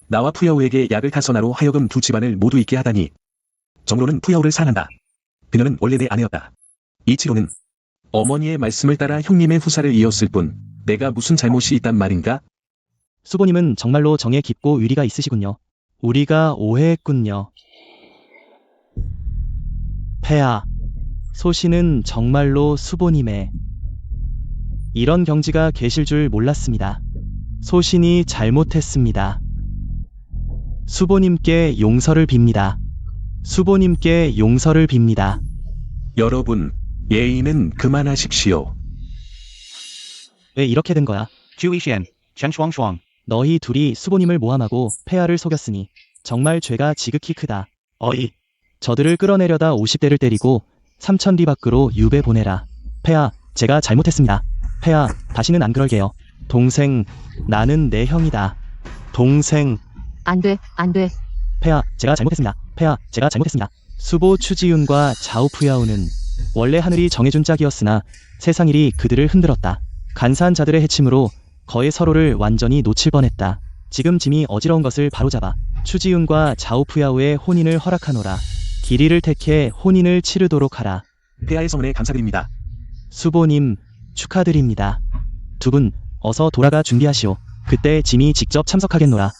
나와 푸야오에게 약을 타서 나로 하여금 두 집안을 모두 잊게 하다니. 정으로는 푸야오를 사랑한다. 그녀는 원래 내 아내였다. 이치로는 어머니의 말씀을 따라 형님의 후사를 이었을 뿐 내가 무슨 잘못이 있단 말인가? 수보님은 정말로 정에 깊고 위리가 있으시군요. 우리가 오해했군요. 폐하, 소신은 정말로 수보님의 이런 경지가 계실 줄 몰랐습니다. 소신이 잘못했습니다. 수보님께 용서를 빕니다. 수보님께 용서를 빕니다. 여러분, 예의는 그만하십시오. 왜 이렇게 된 거야? 朱一贤，陈双双， 너희 둘이 수보님을 모함하고 폐하를 속였으니 정말 죄가 지극히 크다. 어이, 저들을 끌어내려다 50대를 때리고 3,000리 밖으로 유배 보내라. 폐하, 제가 잘못했습니다. 폐하, 다시는 안 그럴게요. 동생, 나는 내 형이다. 동생, 안 돼, 안 돼. 폐하, 제가 잘못했습니다. 폐하, 제가 잘못했습니다. 수보 추지윤과 자오푸야오는 원래 하늘이 정해준 짝이었으나 세상 일이 그들을 흔들었다. 간사한 자들의 해침으로 거의 서로를 완전히 놓칠 뻔했다. 지금 짐이 어지러운 것을 바로잡아 추지윤과 자오푸야오의 혼인을 허락하노라. 길이를 택해 혼인을 치르도록 하라. 폐하의 성원에 감사드립니다. 수보님, 축하드립니다. 두 분, 어서 돌아가 준비하시오. 그때 짐이 직접 참석하겠노라.